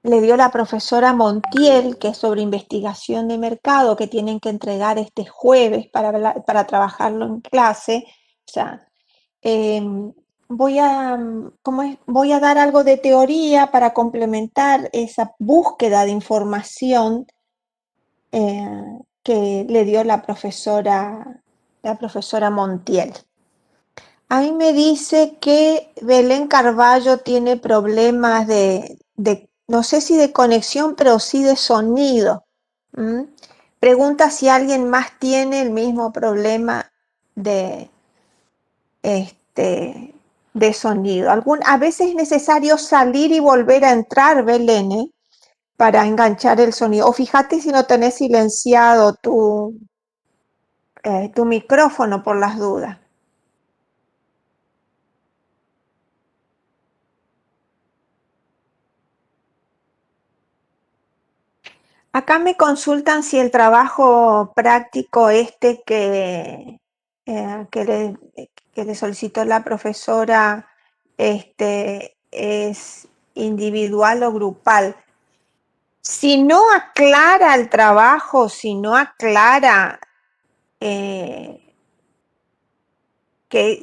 le dio la profesora Montiel, que es sobre investigación de mercado, que tienen que entregar este jueves para trabajarlo en clase. O sea, voy a, voy a dar algo de teoría para complementar esa búsqueda de información que le dio la profesora Montiel. A mí me dice que Belén Carballo tiene problemas no sé si de conexión, pero sí de sonido. ¿Mm? Pregunta si alguien más tiene el mismo problema de, de sonido. A veces es necesario salir y volver a entrar, Belén, para enganchar el sonido. O fíjate si no tenés silenciado tu micrófono por las dudas. Acá me consultan si el trabajo práctico que le solicitó la profesora es individual o grupal. Si no aclara el trabajo, si no aclara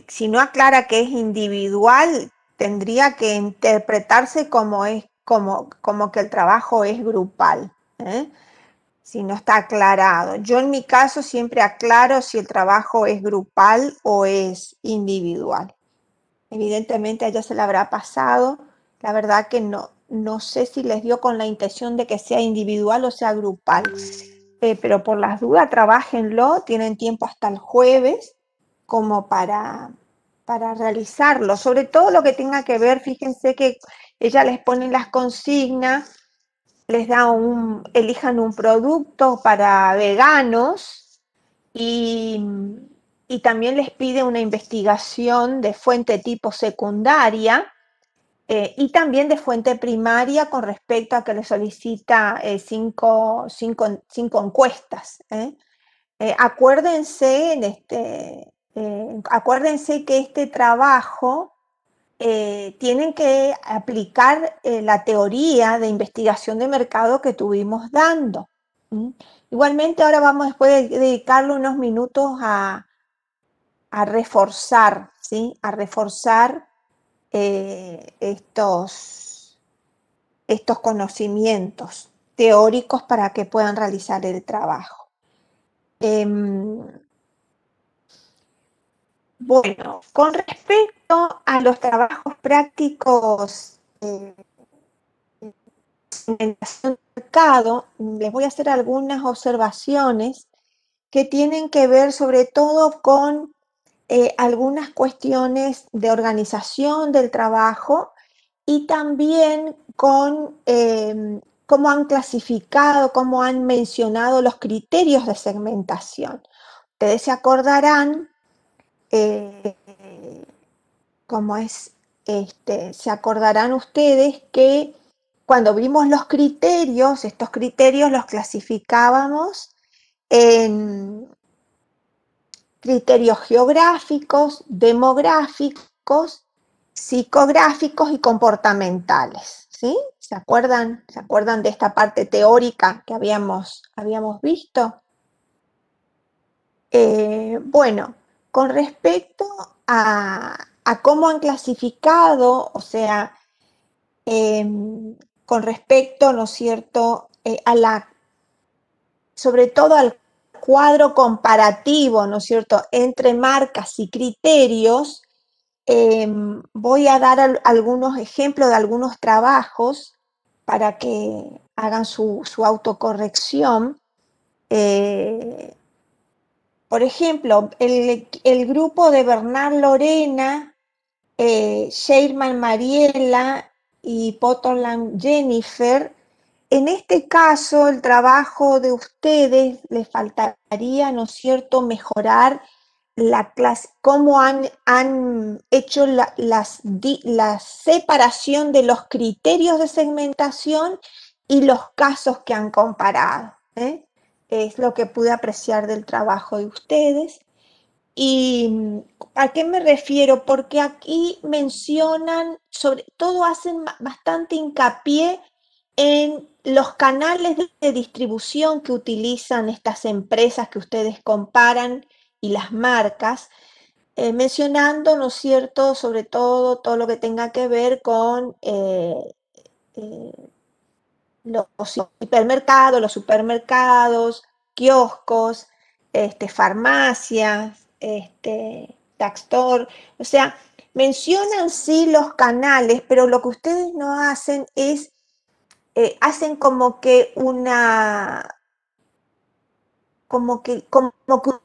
si no aclara que es individual, tendría que interpretarse como que el trabajo es grupal, si no está aclarado. Yo en mi caso siempre aclaro si el trabajo es grupal o es individual. Evidentemente a ella se le habrá pasado, la verdad que no sé si les dio con la intención de que sea individual o sea grupal, pero por las dudas trabájenlo, tienen tiempo hasta el jueves como para realizarlo, sobre todo lo que tenga que ver, fíjense que ella les pone las consignas, les da elijan un producto para veganos y también les pide una investigación de fuente tipo secundaria y también de fuente primaria con respecto a que le solicita cinco encuestas. Acuérdense que este trabajo tienen que aplicar la teoría de investigación de mercado que tuvimos dando. ¿Mm? Igualmente ahora vamos después de dedicarle unos minutos a reforzar, ¿sí? A reforzar estos conocimientos teóricos para que puedan realizar el trabajo. Bueno, con respecto a los trabajos prácticos en el mercado, les voy a hacer algunas observaciones que tienen que ver sobre todo con algunas cuestiones de organización del trabajo y también con cómo han clasificado, cómo han mencionado los criterios de segmentación. Ustedes se acordarán se acordarán ustedes que cuando vimos los criterios, estos criterios los clasificábamos en criterios geográficos, demográficos, psicográficos y comportamentales, ¿sí? ¿Se acuerdan de esta parte teórica que habíamos visto? Bueno, con respecto a cómo han clasificado, o sea, con respecto, ¿no es cierto?, sobre todo al cuadro comparativo, ¿no es cierto?, entre marcas y criterios, voy a dar algunos ejemplos de algunos trabajos para que hagan su autocorrección. Por ejemplo, el grupo de Bernard Lorena, Sheirman Mariela y Potterland Jennifer, en este caso el trabajo de ustedes les faltaría, ¿no es cierto?, mejorar la clase, cómo han hecho la separación de los criterios de segmentación y los casos que han comparado. Es lo que pude apreciar del trabajo de ustedes. ¿Y a qué me refiero? Porque aquí mencionan, sobre todo hacen bastante hincapié en los canales de distribución que utilizan estas empresas que ustedes comparan y las marcas, mencionando, ¿no es cierto?, sobre todo lo que tenga que ver con eh, los hipermercados, los supermercados, kioscos, farmacias, drugstore, o sea, mencionan sí los canales, pero lo que ustedes no hacen es, hacen como que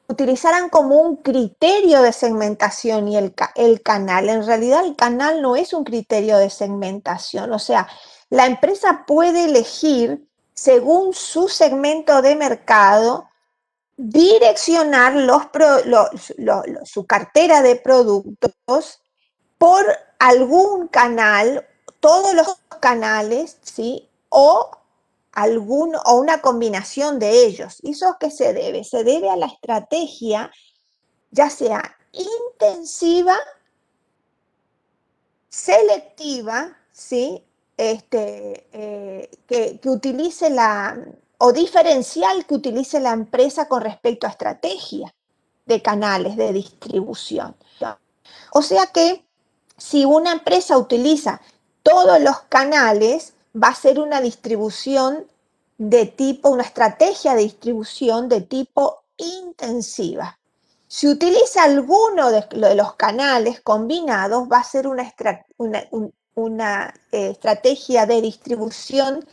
utilizaran como un criterio de segmentación y el canal. En realidad el canal no es un criterio de segmentación, o sea, la empresa puede elegir según su segmento de mercado direccionar su cartera de productos por algún canal, todos los canales, ¿sí? O una combinación de ellos. ¿Y eso a qué se debe? Se debe a la estrategia, ya sea intensiva, selectiva, ¿sí? Que utilice o diferencial que utilice la empresa con respecto a estrategia de canales de distribución. O sea que si una empresa utiliza todos los canales, va a ser una distribución una estrategia de distribución de tipo intensiva. Si utiliza alguno de los canales combinados, va a ser una estrategia de distribución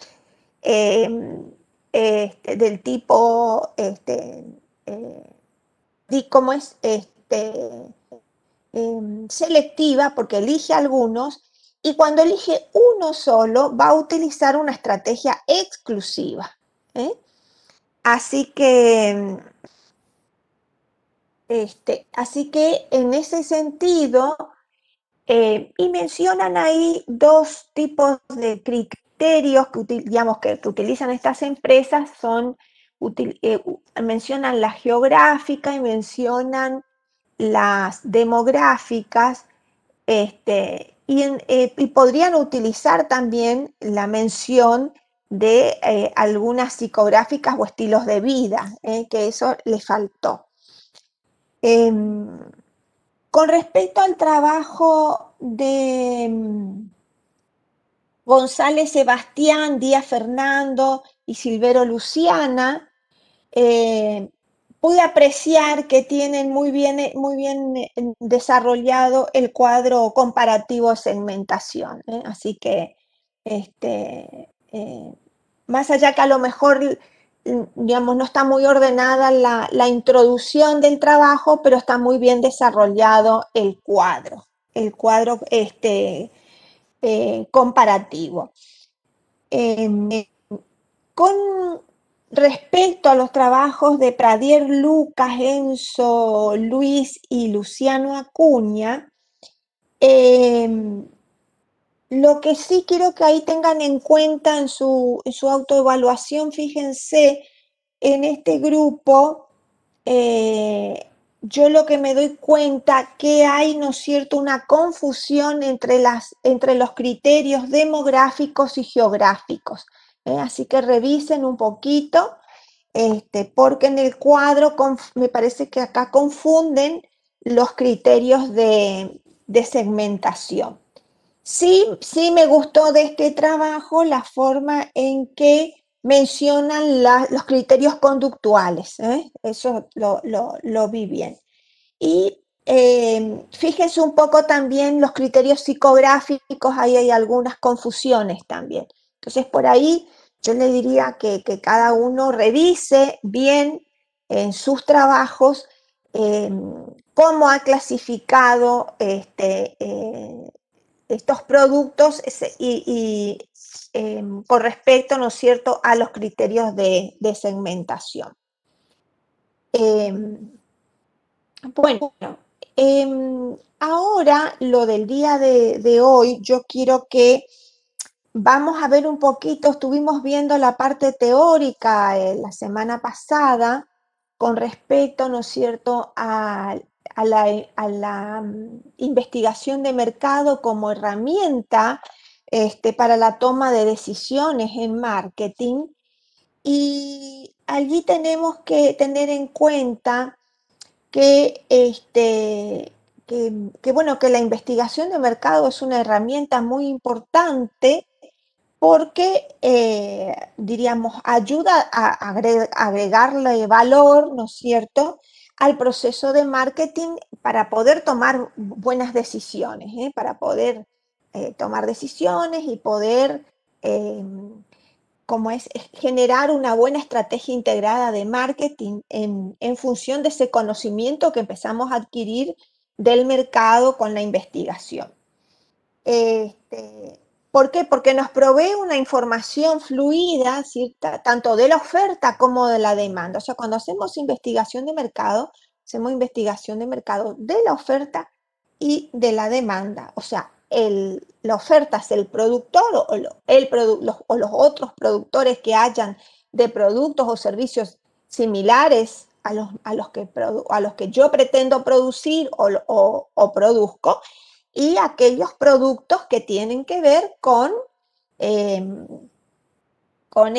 del tipo, ¿cómo es? Selectiva, porque elige algunos, y cuando elige uno solo, va a utilizar una estrategia exclusiva. ¿eh? Así que, en ese sentido, y mencionan ahí dos tipos de criterios que utilizan estas empresas, mencionan la geográfica y mencionan las demográficas, y podrían utilizar también la mención de algunas psicográficas o estilos de vida, que eso les faltó. Con respecto al trabajo de González Sebastián, Díaz Fernando y Silvero Luciana, pude apreciar que tienen muy bien desarrollado el cuadro comparativo de segmentación. Así que, más allá que a lo mejor, digamos, no está muy ordenada la introducción del trabajo, pero está muy bien desarrollado el cuadro comparativo. Con respecto a los trabajos de Pradier Lucas, Enzo Luis y Luciano Acuña, lo que sí quiero que ahí tengan en cuenta en su autoevaluación, fíjense, en este grupo, yo lo que me doy cuenta que hay, ¿no es cierto?, una confusión entre los criterios demográficos y geográficos. Así que revisen un poquito, porque en el cuadro me parece que acá confunden los criterios de segmentación. Sí me gustó de este trabajo la forma en que mencionan los criterios conductuales, eso lo vi bien. Y fíjense un poco también los criterios psicográficos, ahí hay algunas confusiones también. Entonces, por ahí yo le diría que cada uno revise bien en sus trabajos cómo ha clasificado estos productos con respecto, ¿no es cierto?, a los criterios de segmentación. Bueno, ahora lo del día de hoy, yo quiero que vamos a ver un poquito, estuvimos viendo la parte teórica la semana pasada con respecto, ¿no es cierto?, investigación de mercado como herramienta para la toma de decisiones en marketing. Y allí tenemos que tener en cuenta que, bueno, que la investigación de mercado es una herramienta muy importante porque, diríamos, ayuda a agregarle valor, ¿no es cierto?, al proceso de marketing para poder tomar buenas decisiones, para poder tomar decisiones y poder, como es generar una buena estrategia integrada de marketing en función de ese conocimiento que empezamos a adquirir del mercado con la investigación. Este, ¿Por qué? Porque nos provee una información fluida, ¿cierta? Tanto de la oferta como de la demanda. O sea, cuando hacemos investigación de mercado de la oferta y de la demanda. O sea, la oferta es el productor o los otros productores que hayan de productos o servicios similares a los que yo pretendo producir o produzco, y aquellos productos que tienen que ver eh, con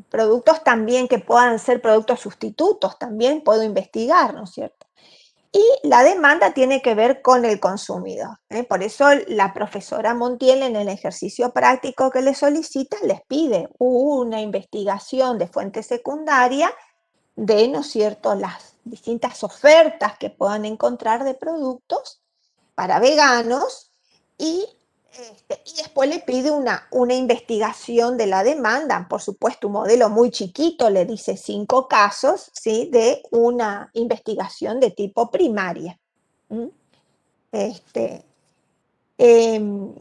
productos también que puedan ser productos sustitutos, también puedo investigar, ¿no es cierto? Y la demanda tiene que ver con el consumidor. Por eso la profesora Montiel, en el ejercicio práctico que le solicita, les pide una investigación de fuente secundaria de, ¿no es cierto?, las distintas ofertas que puedan encontrar de productos para veganos, y, y después le pide una investigación de la demanda. Por supuesto, un modelo muy chiquito, le dice 5 casos, ¿sí?, de una investigación de tipo primaria. ¿Mm? Este, em,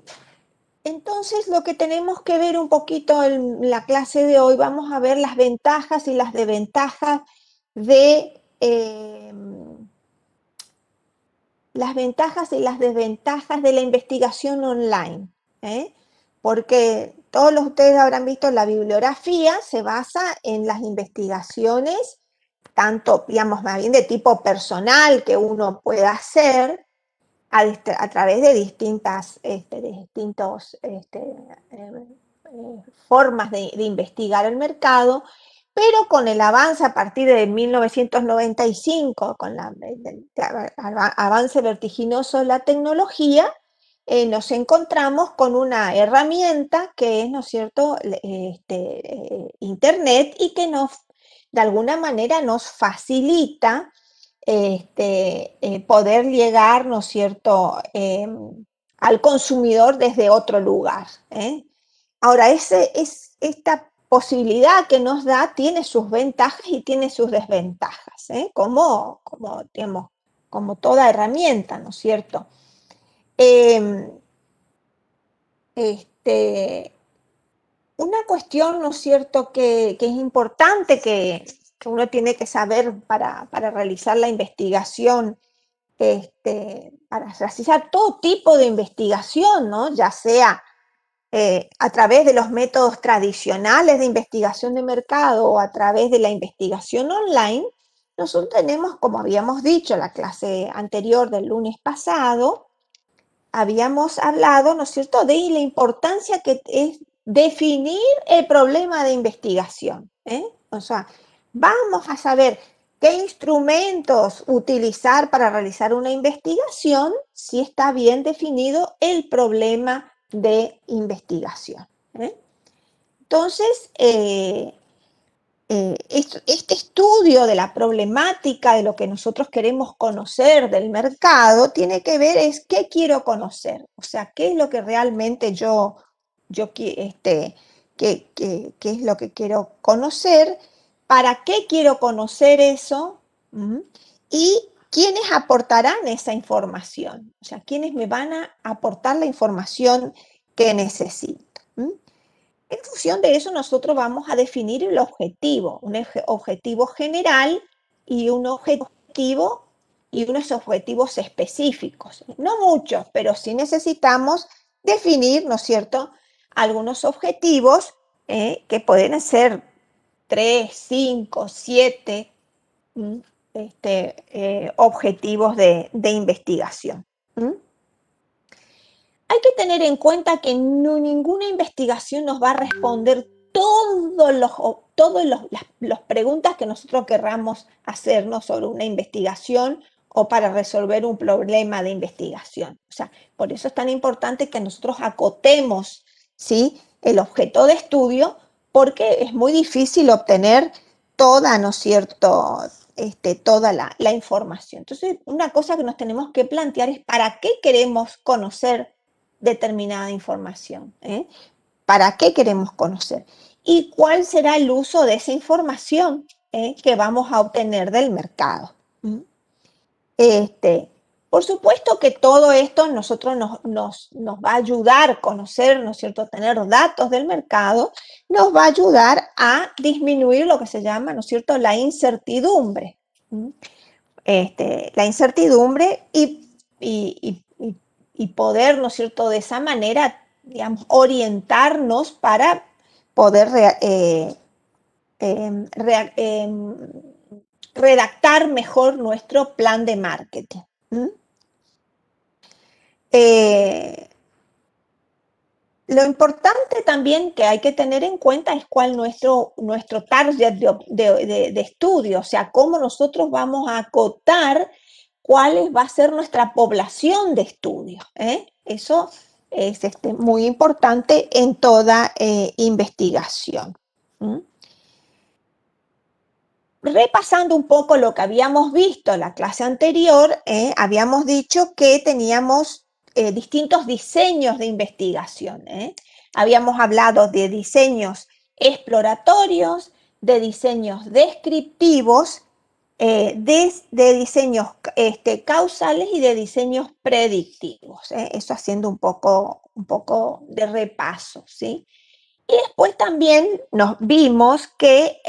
entonces, lo que tenemos que ver un poquito en la clase de hoy, vamos a ver las ventajas y las desventajas de las ventajas y las desventajas de la investigación online, ¿eh? Porque todos ustedes habrán visto, la bibliografía se basa en las investigaciones, tanto, digamos, más bien de tipo personal que uno pueda hacer a través de distintas formas de investigar el mercado, pero con el avance a partir de 1995, con el avance vertiginoso de la tecnología, nos encontramos con una herramienta que es, ¿no es cierto?, Internet, y que de alguna manera nos facilita poder llegar, ¿no es cierto?, al consumidor desde otro lugar. Ahora, esta posibilidad que nos da tiene sus ventajas y tiene sus desventajas, digamos, como toda herramienta, ¿no es cierto? Eh, una cuestión, ¿no es cierto?, que es importante, que uno tiene que saber para realizar la investigación, para realizar todo tipo de investigación, ¿no?, ya sea a través de los métodos tradicionales de investigación de mercado o a través de la investigación online. Nosotros tenemos, como habíamos dicho en la clase anterior del lunes pasado, habíamos hablado, ¿no es cierto?, de la importancia que es definir el problema de investigación. O sea, vamos a saber qué instrumentos utilizar para realizar una investigación si está bien definido el problema de investigación. Entonces, este estudio de la problemática de lo que nosotros queremos conocer del mercado tiene que ver es qué quiero conocer, o sea, qué es lo que realmente qué es lo que quiero conocer, para qué quiero conocer eso. Y quiénes aportarán esa información, o sea, quiénes me van a aportar la información que necesito. En función de eso, nosotros vamos a definir el objetivo, un objetivo general y unos objetivos específicos. No muchos, pero sí necesitamos definir, ¿no es cierto?, algunos objetivos que pueden ser 3, 5, 7, objetivos de investigación. ¿Mm? Hay que tener en cuenta que ninguna investigación nos va a responder todas las preguntas que nosotros querramos hacernos sobre una investigación o para resolver un problema de investigación. O sea, por eso es tan importante que nosotros acotemos, ¿sí?, el objeto de estudio, porque es muy difícil obtener toda, ¿no es cierto?, toda la información. Entonces, una cosa que nos tenemos que plantear es para qué queremos conocer determinada información. ¿Para qué queremos conocer? ¿Y cuál será el uso de esa información que vamos a obtener del mercado? Por supuesto que todo esto nosotros nos va a ayudar a conocer, ¿no es cierto?, tener datos del mercado, nos va a ayudar a disminuir lo que se llama, ¿no es cierto?, la incertidumbre. La incertidumbre y poder, ¿no es cierto?, de esa manera, digamos, orientarnos para poder redactar mejor nuestro plan de marketing. Lo importante también que hay que tener en cuenta es cuál nuestro target de estudio, o sea, cómo nosotros vamos a acotar cuál va a ser nuestra población de estudio. Eso es muy importante en toda investigación. Repasando un poco lo que habíamos visto en la clase anterior, habíamos dicho que teníamos distintos diseños de investigación. Habíamos hablado de diseños exploratorios, de diseños descriptivos, de diseños causales y de diseños predictivos. Eso haciendo un poco de repaso, ¿sí? Y después también nos vimos que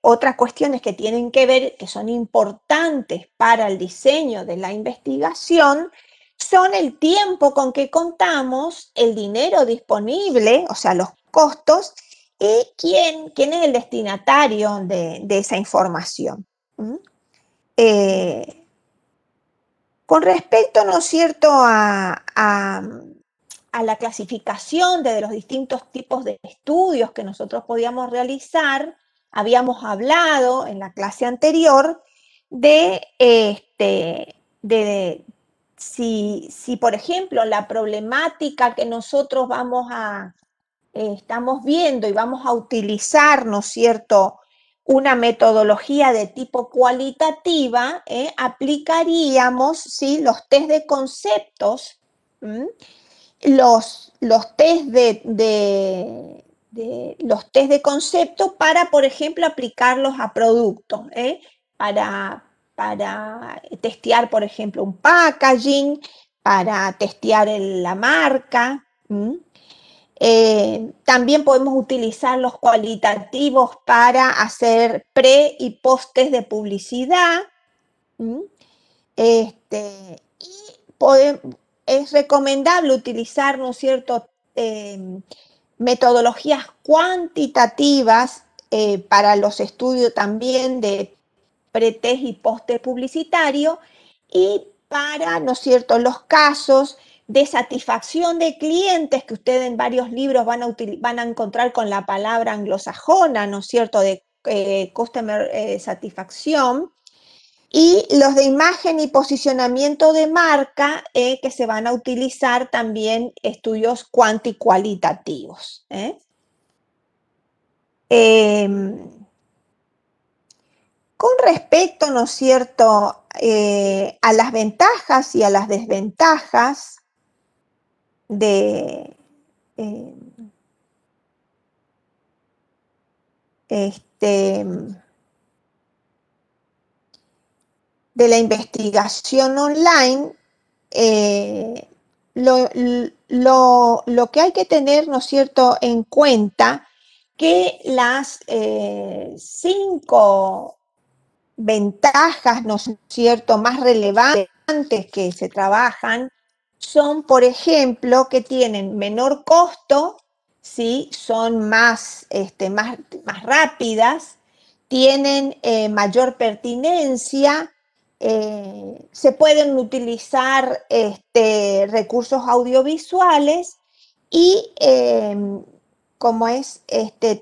otras cuestiones que tienen que ver, que son importantes para el diseño de la investigación, son el tiempo con que contamos, el dinero disponible, o sea, los costos, y quién es el destinatario de esa información. Con respecto, ¿no es cierto?, a la clasificación de los distintos tipos de estudios que nosotros podíamos realizar, habíamos hablado en la clase anterior de si, por ejemplo, la problemática que nosotros estamos viendo y vamos a utilizar, ¿no es cierto?, una metodología de tipo cualitativa, aplicaríamos, ¿sí?, los test de conceptos, los test los test de concepto para, por ejemplo, aplicarlos a productos, para testear, por ejemplo, un packaging, para testear la marca. También podemos utilizar los cualitativos para hacer pre y post test de publicidad. Y es recomendable utilizar, ¿no es cierto?, metodologías cuantitativas para los estudios también de pre-test y post-test publicitario, y para, ¿no es cierto?, los casos de satisfacción de clientes, que ustedes en varios libros van a encontrar con la palabra anglosajona, ¿no es cierto?, de customer satisfaction, y los de imagen y posicionamiento de marca, que se van a utilizar también estudios cuantitativos. Con respecto, ¿no es cierto?, a las ventajas y a las desventajas de la investigación online, lo que hay que tener, ¿no es cierto?, en cuenta, que las 5 ventajas, ¿no es cierto?, más relevantes que se trabajan son, por ejemplo, que tienen menor costo, ¿sí?, son más rápidas, tienen mayor pertinencia, se pueden utilizar recursos audiovisuales y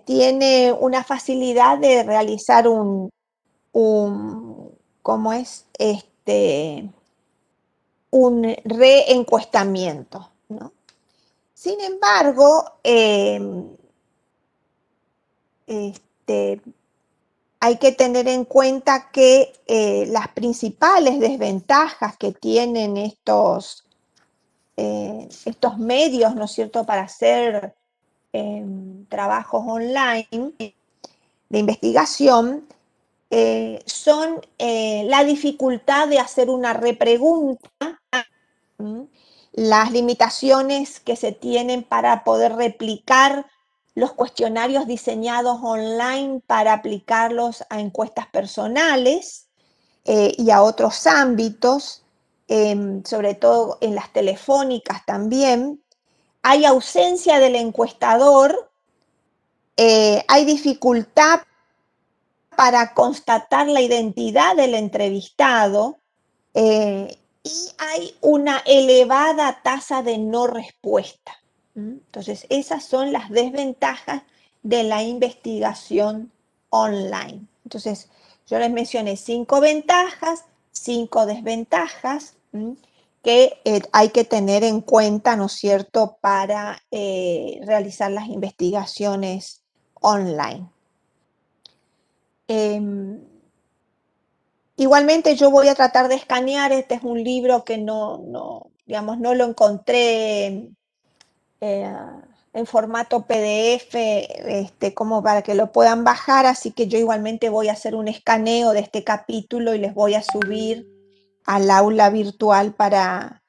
tiene una facilidad de realizar un como es, un reencuestamiento, ¿no? Sin embargo, hay que tener en cuenta que las principales desventajas que tienen estos medios, ¿no es cierto?, para hacer trabajos online de investigación, son la dificultad de hacer una repregunta, las limitaciones que se tienen para poder replicar los cuestionarios diseñados online para aplicarlos a encuestas personales y a otros ámbitos, sobre todo en las telefónicas también. Hay ausencia del encuestador, hay dificultad para constatar la identidad del entrevistado y hay una elevada tasa de no respuesta. Entonces, esas son las desventajas de la investigación online. Entonces, yo les mencioné 5 ventajas, 5 desventajas que hay que tener en cuenta, ¿no es cierto?, para realizar las investigaciones online. Igualmente yo voy a tratar de escanear, este es un libro que digamos, no lo encontré en formato PDF como para que lo puedan bajar, así que yo igualmente voy a hacer un escaneo de este capítulo y les voy a subir al aula virtual para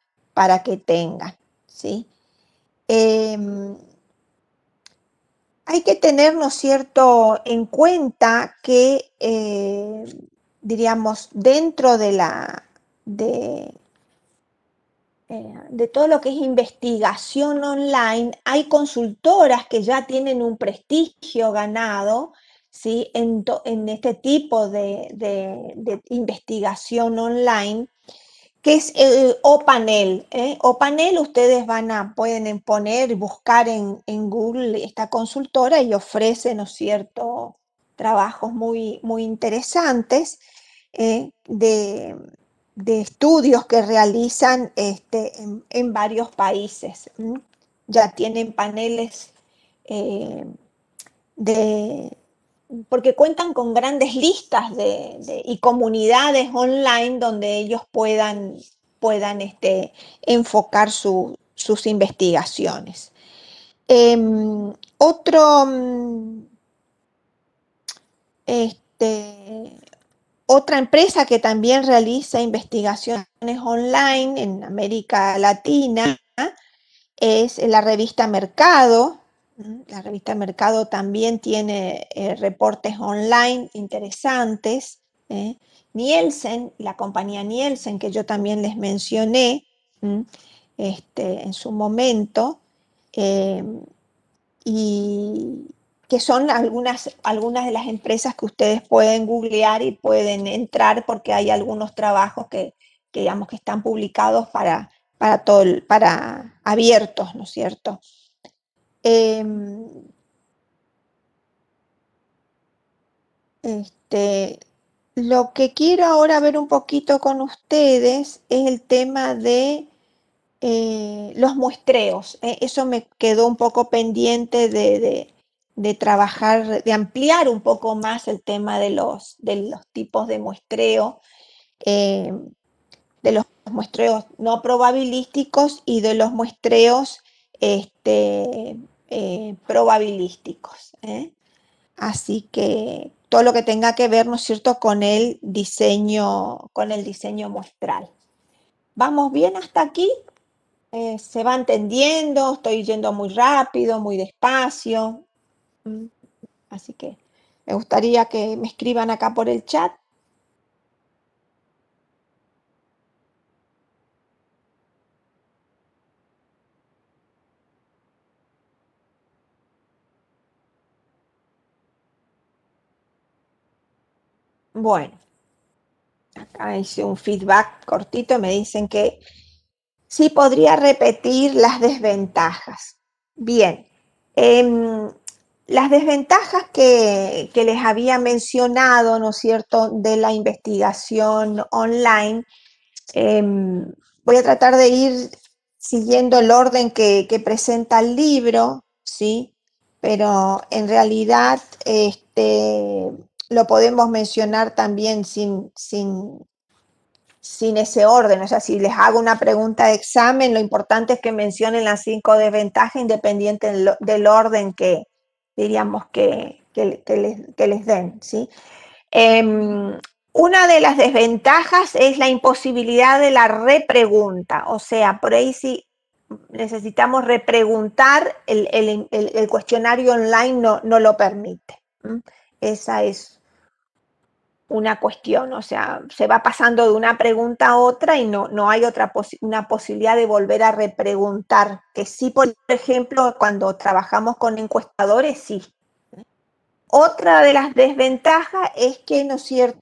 que tengan, ¿sí? Hay que tener, ¿no es cierto?, en cuenta que, diríamos, dentro de todo lo que es investigación online, hay consultoras que ya tienen un prestigio ganado, ¿sí?, en este tipo de investigación online, que es OPanel. OPanel, ustedes pueden poner, buscar en Google esta consultora y ofrece, ¿no es cierto?, trabajos muy, muy interesantes de estudios que realizan en varios países. Ya tienen paneles porque cuentan con grandes listas y comunidades online donde ellos puedan enfocar sus investigaciones. Otra empresa que también realiza investigaciones online en América Latina es la revista Mercado. La revista Mercado también tiene reportes online interesantes. Nielsen, la compañía Nielsen, que yo también les mencioné en su momento, y que son algunas de las empresas que ustedes pueden googlear y pueden entrar porque hay algunos trabajos que digamos que están publicados para abiertos, ¿no es cierto? Lo que quiero ahora ver un poquito con ustedes es el tema de los muestreos. Eso me quedó un poco pendiente de trabajar, de ampliar un poco más el tema de los tipos de muestreo, de los muestreos no probabilísticos y de los muestreos probabilísticos. Así que todo lo que tenga que ver, ¿no es cierto?, con el diseño muestral. ¿Vamos bien hasta aquí? ¿Se va entendiendo? ¿Estoy yendo muy rápido, muy despacio? Así que me gustaría que me escriban acá por el chat. Bueno, acá hice un feedback cortito, me dicen que sí podría repetir las desventajas. Bien, las desventajas que les había mencionado, ¿no es cierto?, de la investigación online. Voy a tratar de ir siguiendo el orden que presenta el libro, ¿sí? Pero en realidad lo podemos mencionar también sin ese orden. O sea, si les hago una pregunta de examen, lo importante es que mencionen las 5 desventajas independiente del orden que diríamos que les den, ¿sí? Una de las desventajas es la imposibilidad de la repregunta, o sea, por ahí sí necesitamos repreguntar, el cuestionario online no lo permite. Esa es una cuestión, o sea, se va pasando de una pregunta a otra y no hay una posibilidad de volver a repreguntar, que sí, por ejemplo, cuando trabajamos con encuestadores, sí. Otra de las desventajas es que, ¿no es cierto?,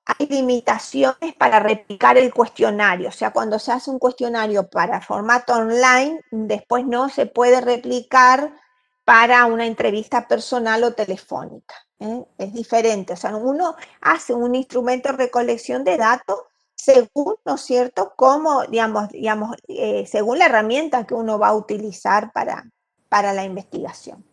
hay limitaciones para replicar el cuestionario. O sea, cuando se hace un cuestionario para formato online, después no se puede replicar para una entrevista personal o telefónica. Es diferente. O sea, uno hace un instrumento de recolección de datos según, ¿no es cierto?, como, digamos, según la herramienta que uno va a utilizar para la investigación.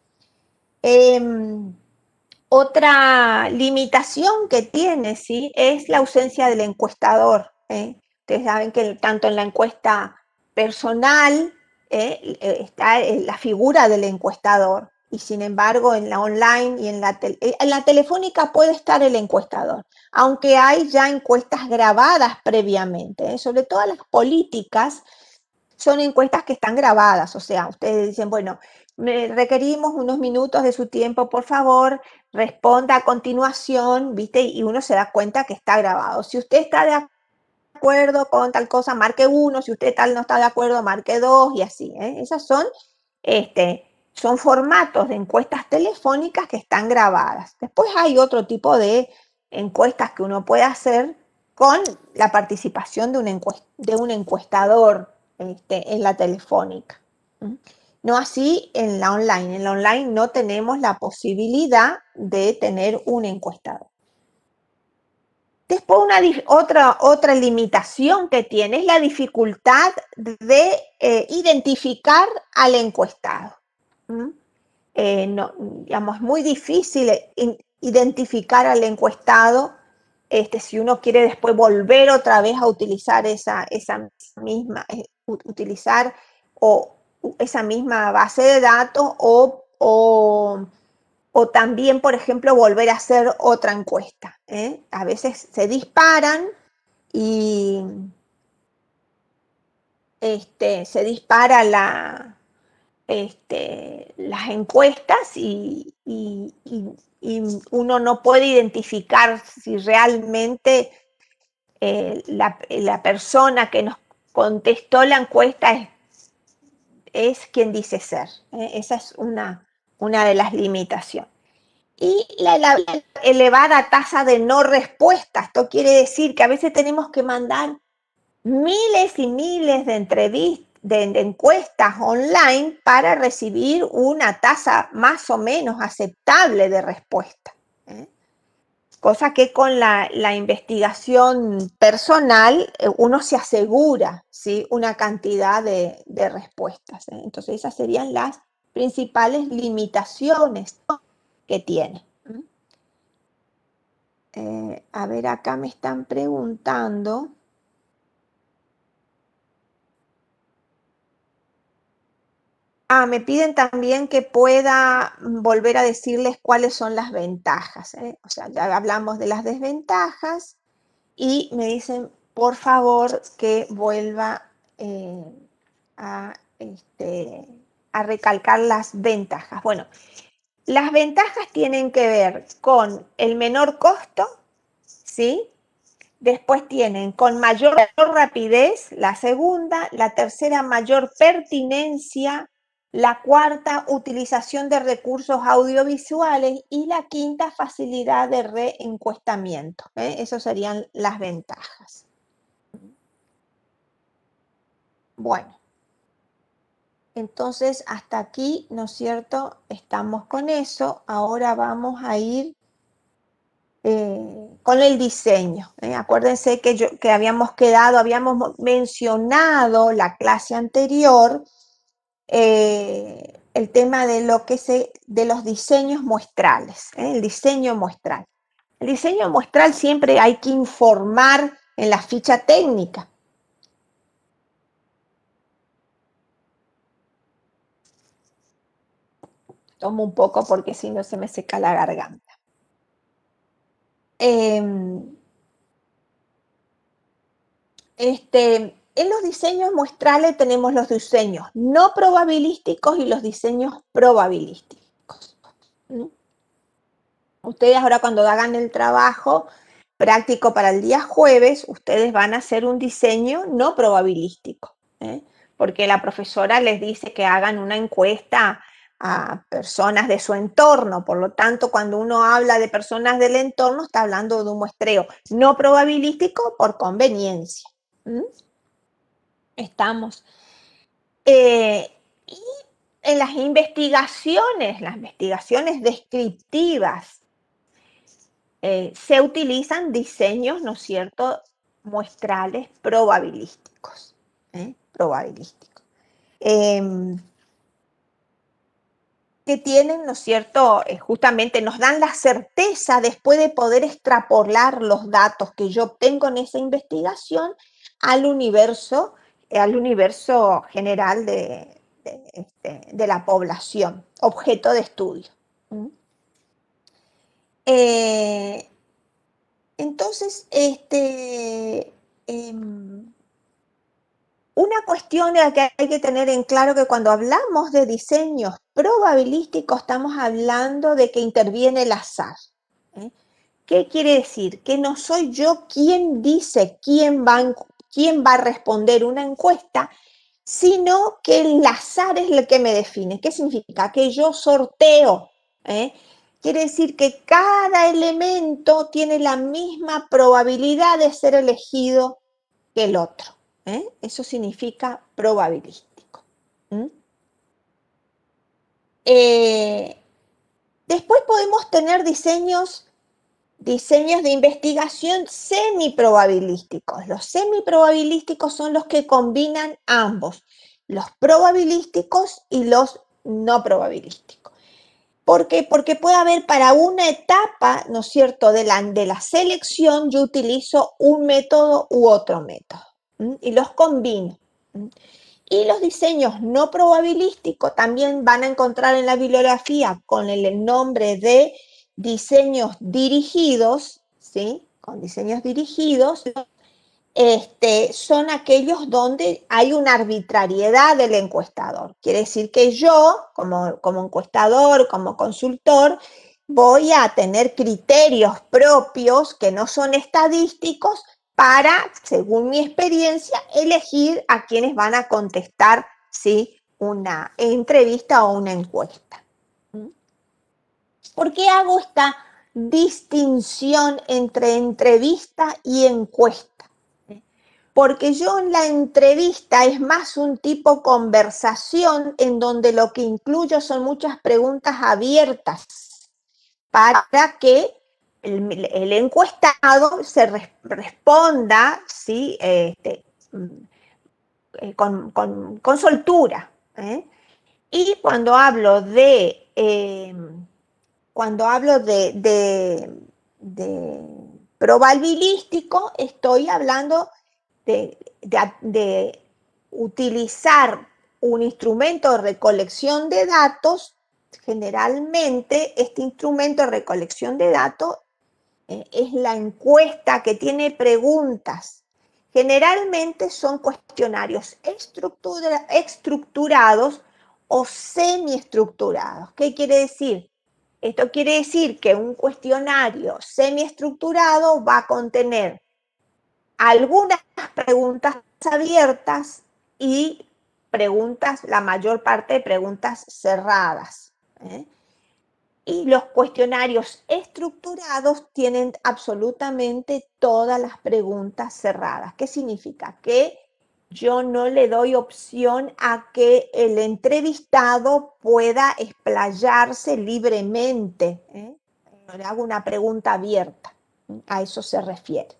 Otra limitación que tiene, ¿sí?, es la ausencia del encuestador. Ustedes saben que tanto en la encuesta personal está la figura del encuestador, y sin embargo en la online y en la telefónica puede estar el encuestador, aunque hay ya encuestas grabadas previamente, sobre todo las políticas. Son encuestas que están grabadas, o sea, ustedes dicen, bueno, requerimos unos minutos de su tiempo, por favor, responda a continuación, ¿viste? Y uno se da cuenta que está grabado. Si usted está de acuerdo con tal cosa, marque 1, si usted tal no está de acuerdo, marque 2, y así. Esas son formatos de encuestas telefónicas que están grabadas. Después hay otro tipo de encuestas que uno puede hacer con la participación de un encuestador en la telefónica. No así en la online. En la online no tenemos la posibilidad de tener un encuestador. Después otra limitación que tiene es la dificultad de identificar al encuestado. No, digamos, es muy difícil identificar al encuestado si uno quiere después volver otra vez a utilizar esa misma, utilizar esa misma base de datos o también, por ejemplo, volver a hacer otra encuesta. A veces se disparan y se dispara las encuestas y uno no puede identificar si realmente la persona que nos contestó la encuesta es quien dice ser. Esa es una de las limitaciones. Y la elevada tasa de no respuesta. Esto quiere decir que a veces tenemos que mandar miles y miles de entrevistas, de encuestas online para recibir una tasa más o menos aceptable de respuesta. Cosa que con la investigación personal uno se asegura, ¿sí?, una cantidad de respuestas. Entonces esas serían las principales limitaciones que tiene. A ver, acá me están preguntando. Me piden también que pueda volver a decirles cuáles son las ventajas. O sea, ya hablamos de las desventajas y me dicen, por favor, que vuelva a recalcar las ventajas. Bueno, las ventajas tienen que ver con el menor costo, ¿sí? Después tienen con mayor rapidez, la segunda, la tercera, mayor pertinencia, La cuarta, utilización de recursos audiovisuales. Y la quinta, facilidad de reencuestamiento. Esas serían las ventajas. Bueno, entonces hasta aquí, ¿no es cierto? Estamos con eso. Ahora vamos a ir con el diseño. Acuérdense que habíamos mencionado la clase anterior el tema de de los diseños muestrales, el diseño muestral. El diseño muestral siempre hay que informar en la ficha técnica. Tomo un poco porque si no se me seca la garganta. En los diseños muestrales tenemos los diseños no probabilísticos y los diseños probabilísticos. Ustedes ahora cuando hagan el trabajo práctico para el día jueves, ustedes van a hacer un diseño no probabilístico, porque la profesora les dice que hagan una encuesta a personas de su entorno. Por lo tanto, cuando uno habla de personas del entorno, está hablando de un muestreo no probabilístico por conveniencia. Estamos. Y en las investigaciones descriptivas, se utilizan diseños, ¿no es cierto?, muestrales probabilísticos. Probabilísticos. Que tienen, ¿no es cierto?, justamente nos dan la certeza después de poder extrapolar los datos que yo obtengo en esa investigación al universo general de la población, objeto de estudio. Entonces, una cuestión que hay que tener en claro que cuando hablamos de diseños probabilísticos estamos hablando de que interviene el azar. ¿Qué quiere decir? Que no soy yo quien dice quién va a responder una encuesta, sino que el azar es el que me define. ¿Qué significa? Que yo sorteo. Quiere decir que cada elemento tiene la misma probabilidad de ser elegido que el otro. Eso significa probabilístico. Después podemos tener diseños de investigación semiprobabilísticos. Los semiprobabilísticos son los que combinan ambos, los probabilísticos y los no probabilísticos. ¿Por qué? Porque puede haber para una etapa, ¿no es cierto?, de la selección, yo utilizo un método u otro método, y los combino. Y los diseños no probabilísticos también van a encontrar en la bibliografía con el nombre de diseños dirigidos, ¿sí? Con diseños dirigidos, son aquellos donde hay una arbitrariedad del encuestador. Quiere decir que yo, como encuestador, como consultor, voy a tener criterios propios que no son estadísticos para, según mi experiencia, elegir a quienes van a contestar, ¿sí?, una entrevista o una encuesta. ¿Por qué hago esta distinción entre entrevista y encuesta? Porque yo en la entrevista es más un tipo conversación en donde lo que incluyo son muchas preguntas abiertas para que el encuestado se responda, ¿sí?, con soltura. Y cuando hablo de probabilístico, estoy hablando de utilizar un instrumento de recolección de datos. Generalmente este instrumento de recolección de datos es la encuesta, que tiene preguntas. Generalmente son cuestionarios estructurados o semiestructurados. ¿Qué quiere decir? Esto quiere decir que un cuestionario semiestructurado va a contener algunas preguntas abiertas y preguntas, la mayor parte de preguntas cerradas. Y los cuestionarios estructurados tienen absolutamente todas las preguntas cerradas. ¿Qué significa? Que yo no le doy opción a que el entrevistado pueda explayarse libremente. No le hago una pregunta abierta. A eso se refiere.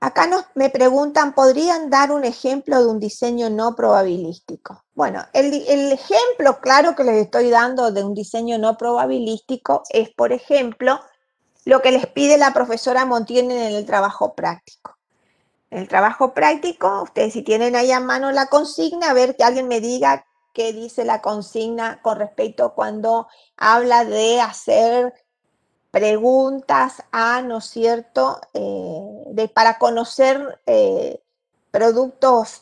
Acá me preguntan, ¿podrían dar un ejemplo de un diseño no probabilístico? Bueno, el ejemplo claro que les estoy dando de un diseño no probabilístico es, por ejemplo, lo que les pide la profesora Montiel en el trabajo práctico. En el trabajo práctico, ustedes si tienen ahí a mano la consigna, a ver que alguien me diga qué dice la consigna con respecto cuando habla de hacer preguntas a, ¿no es cierto?, para conocer productos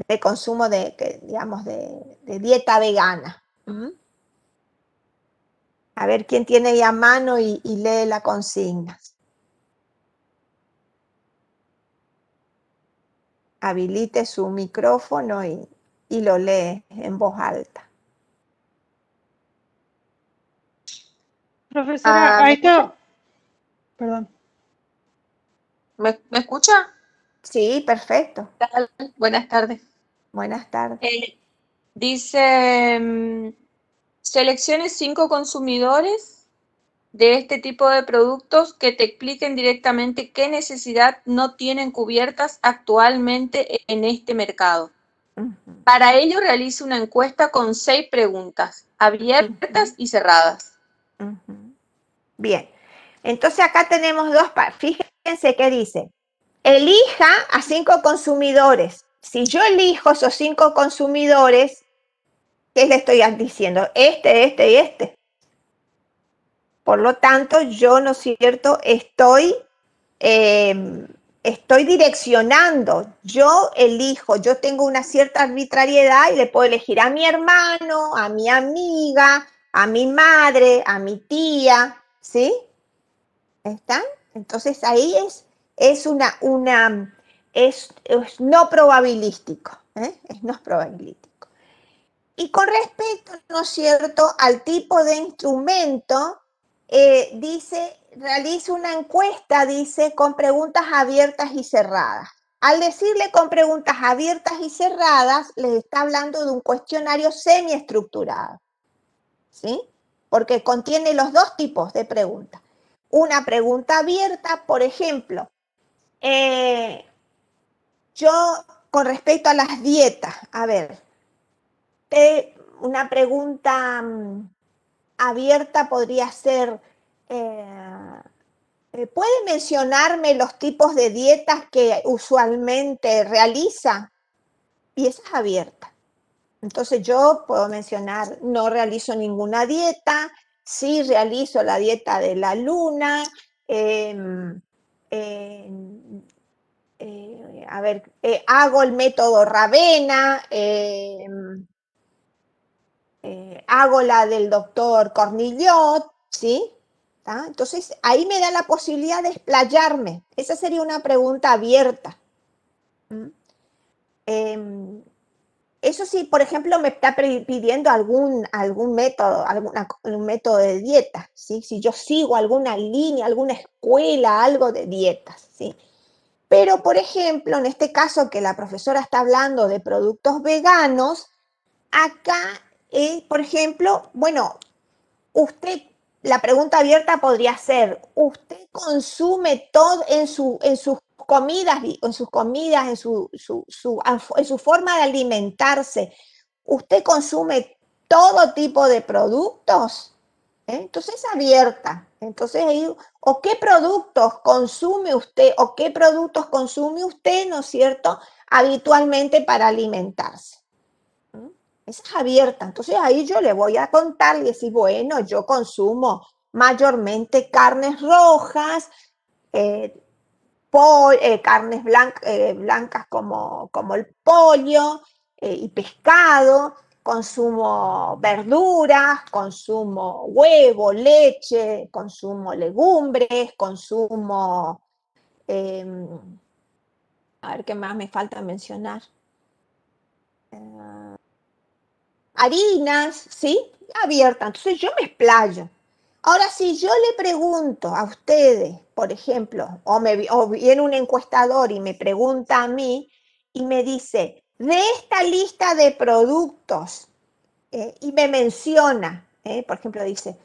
de consumo digamos, de dieta vegana. A ver quién tiene ahí a mano y lee la consigna. Habilite su micrófono y lo lee en voz alta. Profesora, ahí está. Perdón. ¿Me escucha? Sí, perfecto. ¿Qué tal? Buenas tardes. Buenas tardes. Dice, seleccione 5 consumidores de este tipo de productos que te expliquen directamente qué necesidad no tienen cubiertas actualmente en este mercado. Para ello realice una encuesta con 6 preguntas, abiertas y cerradas. Bien, entonces acá tenemos dos partes. Fíjense que dice, elija a 5 consumidores. Si yo elijo esos 5 consumidores, ¿qué le estoy diciendo? Este y este. Por lo tanto, yo, ¿no es cierto?, estoy direccionando, yo elijo, yo tengo una cierta arbitrariedad y le puedo elegir a mi hermano, a mi amiga, a mi madre, a mi tía, ¿sí? ¿Están? Entonces ahí es no probabilístico, es no probabilístico. Y con respecto, ¿no es cierto?, al tipo de instrumento, dice, realiza una encuesta, dice, con preguntas abiertas y cerradas. Al decirle con preguntas abiertas y cerradas, les está hablando de un cuestionario semiestructurado, ¿sí? Porque contiene los dos tipos de preguntas. Una pregunta abierta, por ejemplo, yo con respecto a las dietas, a ver, una pregunta abierta podría ser, ¿puede mencionarme los tipos de dietas que usualmente realiza? Y esa es abierta. Entonces yo puedo mencionar, no realizo ninguna dieta, sí realizo la dieta de la luna, hago el método Ravena, hago la del doctor Cornillot, ¿sí? ¿Tá? Entonces, ahí me da la posibilidad de explayarme. Esa sería una pregunta abierta. Eso sí, por ejemplo, me está pidiendo algún método, un método de dieta, ¿sí? Si yo sigo alguna línea, alguna escuela, algo de dietas, ¿sí? Pero, por ejemplo, en este caso que la profesora está hablando de productos veganos, acá, por ejemplo, bueno, usted, la pregunta abierta podría ser, ¿usted consume todo en sus comidas, en su forma de alimentarse? ¿Usted consume todo tipo de productos? Entonces es abierta. Entonces ahí, ¿o qué productos consume usted? ¿O qué productos consume usted, no es cierto?, habitualmente para alimentarse. Esa es abierta. Entonces ahí yo le voy a contar y decir, bueno, yo consumo mayormente carnes rojas, carnes blancas como el pollo y pescado, consumo verduras, consumo huevo, leche, consumo legumbres, consumo A ver qué más me falta mencionar. Harinas, ¿sí? Abierta. Entonces yo me explayo. Ahora, si yo le pregunto a ustedes, por ejemplo, o viene un encuestador y me pregunta a mí y me dice, de esta lista de productos, y me menciona, por ejemplo, dice,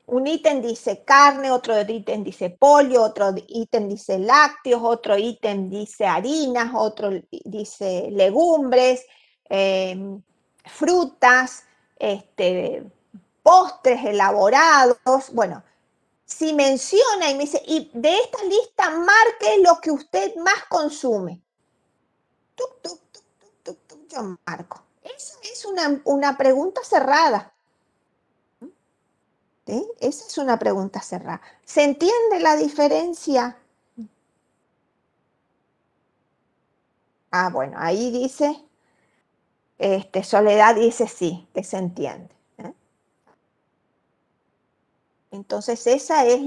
un ítem dice carne, otro ítem dice pollo, otro ítem dice lácteos, otro ítem dice harinas, otro dice legumbres, frutas, postres elaborados. Bueno, si menciona y me dice, y de esta lista marque lo que usted más consume. Tuc, tuc, tuc, tuc, tuc, tuc, yo marco. Esa es una pregunta cerrada. ¿Sí? Esa es una pregunta cerrada. ¿Se entiende la diferencia? Ah, bueno, ahí dice, Soledad dice sí, que se entiende. Entonces esa es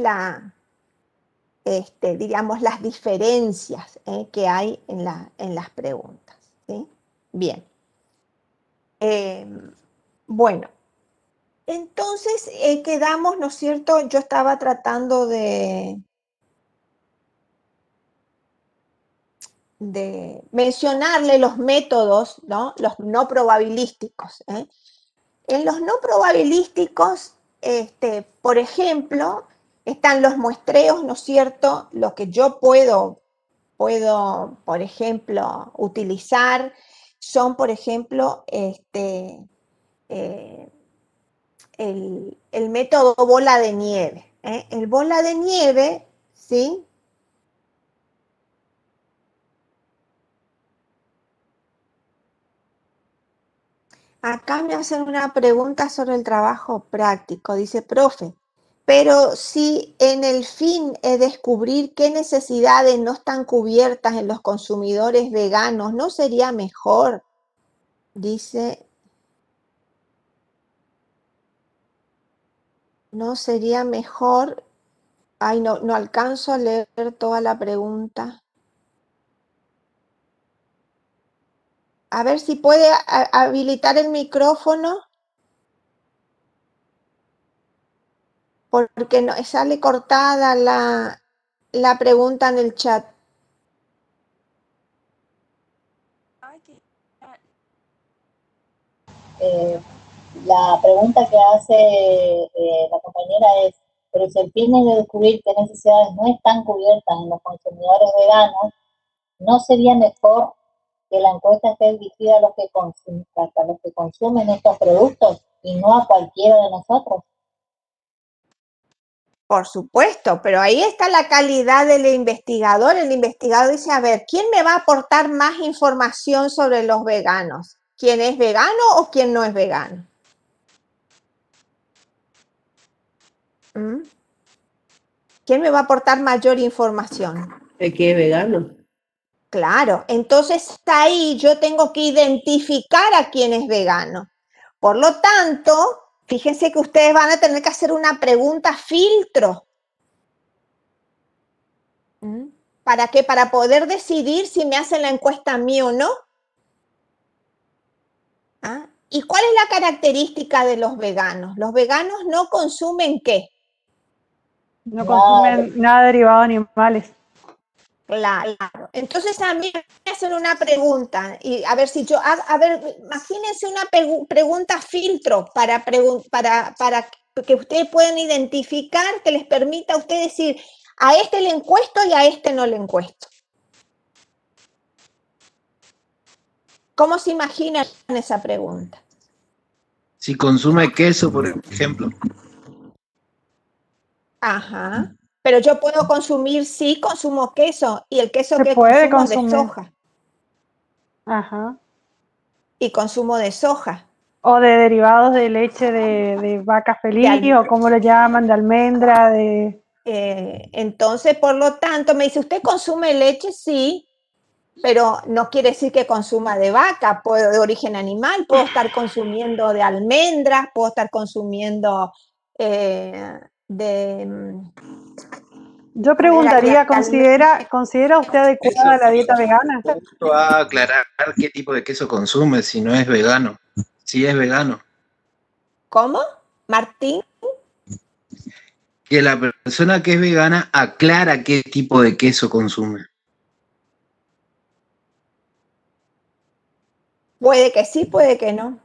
diríamos, las diferencias que hay en las preguntas. ¿Sí? Bien. Bueno, entonces quedamos, ¿no es cierto? Yo estaba tratando de mencionarle los métodos, ¿no? Los no probabilísticos. En los no probabilísticos, por ejemplo, están los muestreos, ¿no es cierto? Lo que yo puedo, por ejemplo, utilizar son, por ejemplo, el método bola de nieve. El bola de nieve, ¿sí? Acá me hacen una pregunta sobre el trabajo práctico. Dice, profe, pero si en el fin es descubrir qué necesidades no están cubiertas en los consumidores veganos, ¿no sería mejor? Dice, ¿no sería mejor? Ay, no alcanzo a leer toda la pregunta. A ver si puede habilitar el micrófono, porque no, sale cortada la pregunta en el chat. La pregunta que hace la compañera es, pero si el fin es de descubrir qué necesidades no están cubiertas en los consumidores veganos, ¿no sería mejor que la encuesta esté dirigida a los que consumen estos productos y no a cualquiera de nosotros? Por supuesto, pero ahí está la calidad del investigador. El investigador dice, a ver, ¿quién me va a aportar más información sobre los veganos? ¿Quién es vegano o quién no es vegano? ¿Mm? ¿Quién me va a aportar mayor información? ¿El que es vegano? Claro, entonces ahí yo tengo que identificar a quién es vegano. Por lo tanto, fíjense que ustedes van a tener que hacer una pregunta filtro. ¿Para qué? Para poder decidir si me hacen la encuesta a mí o no. ¿Ah? ¿Y cuál es la característica de los veganos? Los veganos no consumen ¿qué? No consumen nada derivado de animales. Claro. Entonces a mí me hacen una pregunta y a ver si yo, a ver, imagínense una pregunta filtro para que ustedes puedan identificar, que les permita a ustedes decir, a este le encuesto y a este no le encuesto. ¿Cómo se imaginan esa pregunta? Si consume queso, por ejemplo. Ajá. Pero yo puedo consumir, sí, consumo queso, y el queso Se que puede consumo es de consumir. soja, Ajá. y consumo de soja. O de derivados de leche de vaca feliz, o como lo llaman, de almendra, de... Entonces, por lo tanto, me dice, ¿usted consume leche? Sí, pero no quiere decir que consuma de vaca, de origen animal, puedo estar consumiendo de almendras, puedo estar consumiendo de Yo de manera que preguntaría, realmente ¿considera usted adecuada la dieta vegana? Va a aclarar qué tipo de queso consume si no es vegano. Si es vegano. ¿Cómo? Martín, Que la persona que es vegana aclara qué tipo de queso consume. puede que sí, puede que no.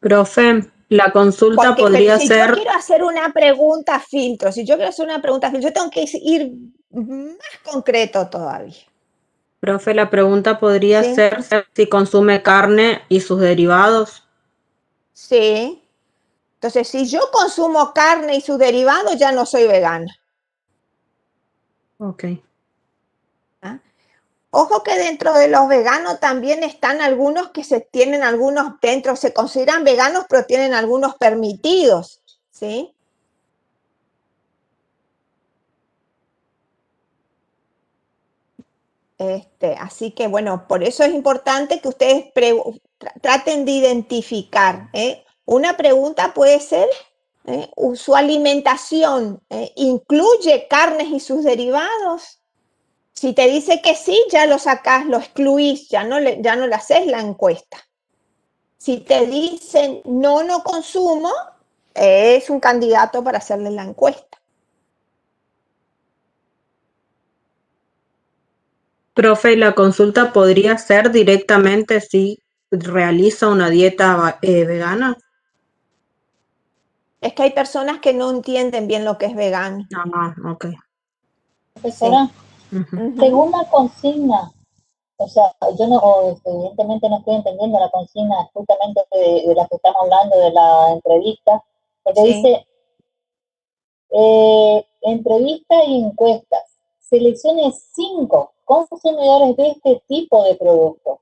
Profe, la consulta Porque, pero podría si yo ser, quiero hacer una pregunta filtro, si yo quiero hacer una pregunta filtro, yo tengo que ir más concreto todavía. profe, la pregunta podría ¿Sí? ser si consume carne y sus derivados. Sí. Entonces, si yo consumo carne y sus derivados, ya no soy vegana. Ok. ¿Ah? Ojo que dentro de los veganos también están algunos que tienen algunos dentro, se consideran veganos, pero tienen algunos permitidos, ¿sí? Así que bueno, por eso es importante que ustedes traten de identificar. Una pregunta puede ser, ¿su alimentación incluye carnes y sus derivados? Si te dice que sí, ya lo sacás, lo excluís, ya no le haces la encuesta. Si te dicen no consumo, es un candidato para hacerle la encuesta. Profe, la consulta podría ser directamente si realiza una dieta vegana. Es que hay personas que no entienden bien lo que es vegano. Ah, ok. Profesora, Ujú. según la consigna, o sea, yo no, evidentemente no estoy entendiendo la consigna justamente de la que estamos hablando de la entrevista, porque Sí, dice entrevista y encuestas. Seleccione 5 consumidores de este tipo de productos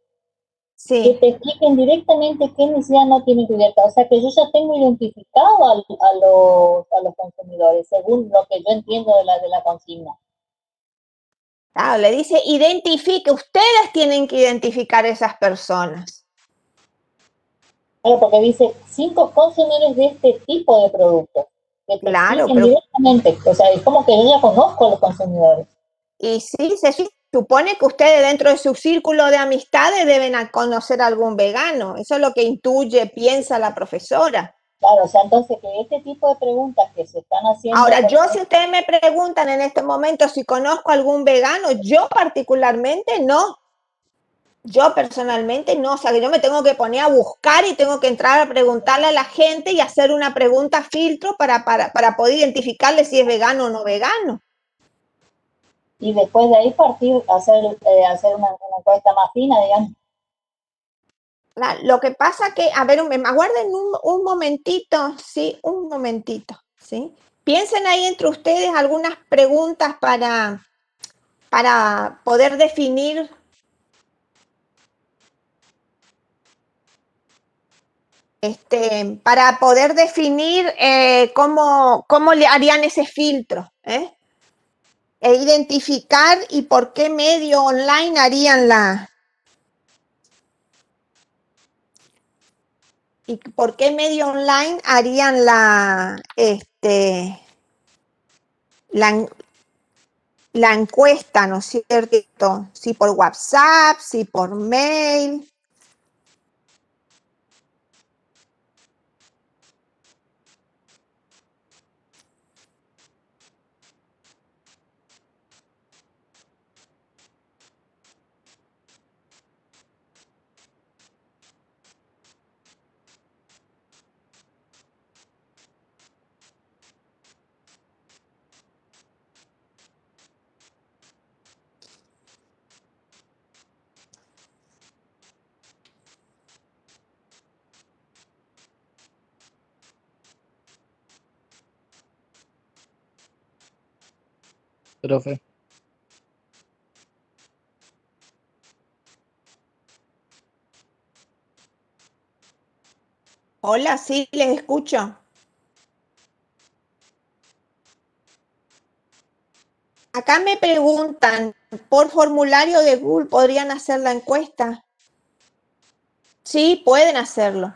que sí. te expliquen directamente qué necesidad no tiene cubierta. O sea que yo ya tengo identificado a los consumidores, según lo que yo entiendo de la consigna. Claro, le dice identifique, ustedes tienen que identificar esas personas. Claro, porque dice 5 consumidores de este tipo de productos que te Claro, expliquen pero directamente. O sea, es como que yo ya conozco a los consumidores. y sí, se supone que ustedes dentro de su círculo de amistades deben conocer a algún vegano. Eso es lo que intuye, piensa la profesora. Claro, o sea, entonces que este tipo de preguntas que se están haciendo, Ahora, por yo si ejemplo, ustedes me preguntan en este momento si conozco a algún vegano, yo particularmente no. Yo personalmente no, o sea que yo me tengo que poner a buscar y tengo que entrar a preguntarle a la gente y hacer una pregunta filtro para poder identificarle si es vegano o no vegano. y después de ahí partir a hacer una encuesta más fina, digamos. Lo que pasa que, a ver, me aguarden un momentito, sí, un momentito, ¿sí? Piensen ahí entre ustedes algunas preguntas para poder definir cómo le harían ese filtro, e identificar y por qué medio online harían la, la encuesta, ¿no es cierto? Si por WhatsApp, si por mail. Profe. Hola, sí, les escucho. Acá me preguntan, ¿por formulario de Google podrían hacer la encuesta? Sí, pueden hacerlo.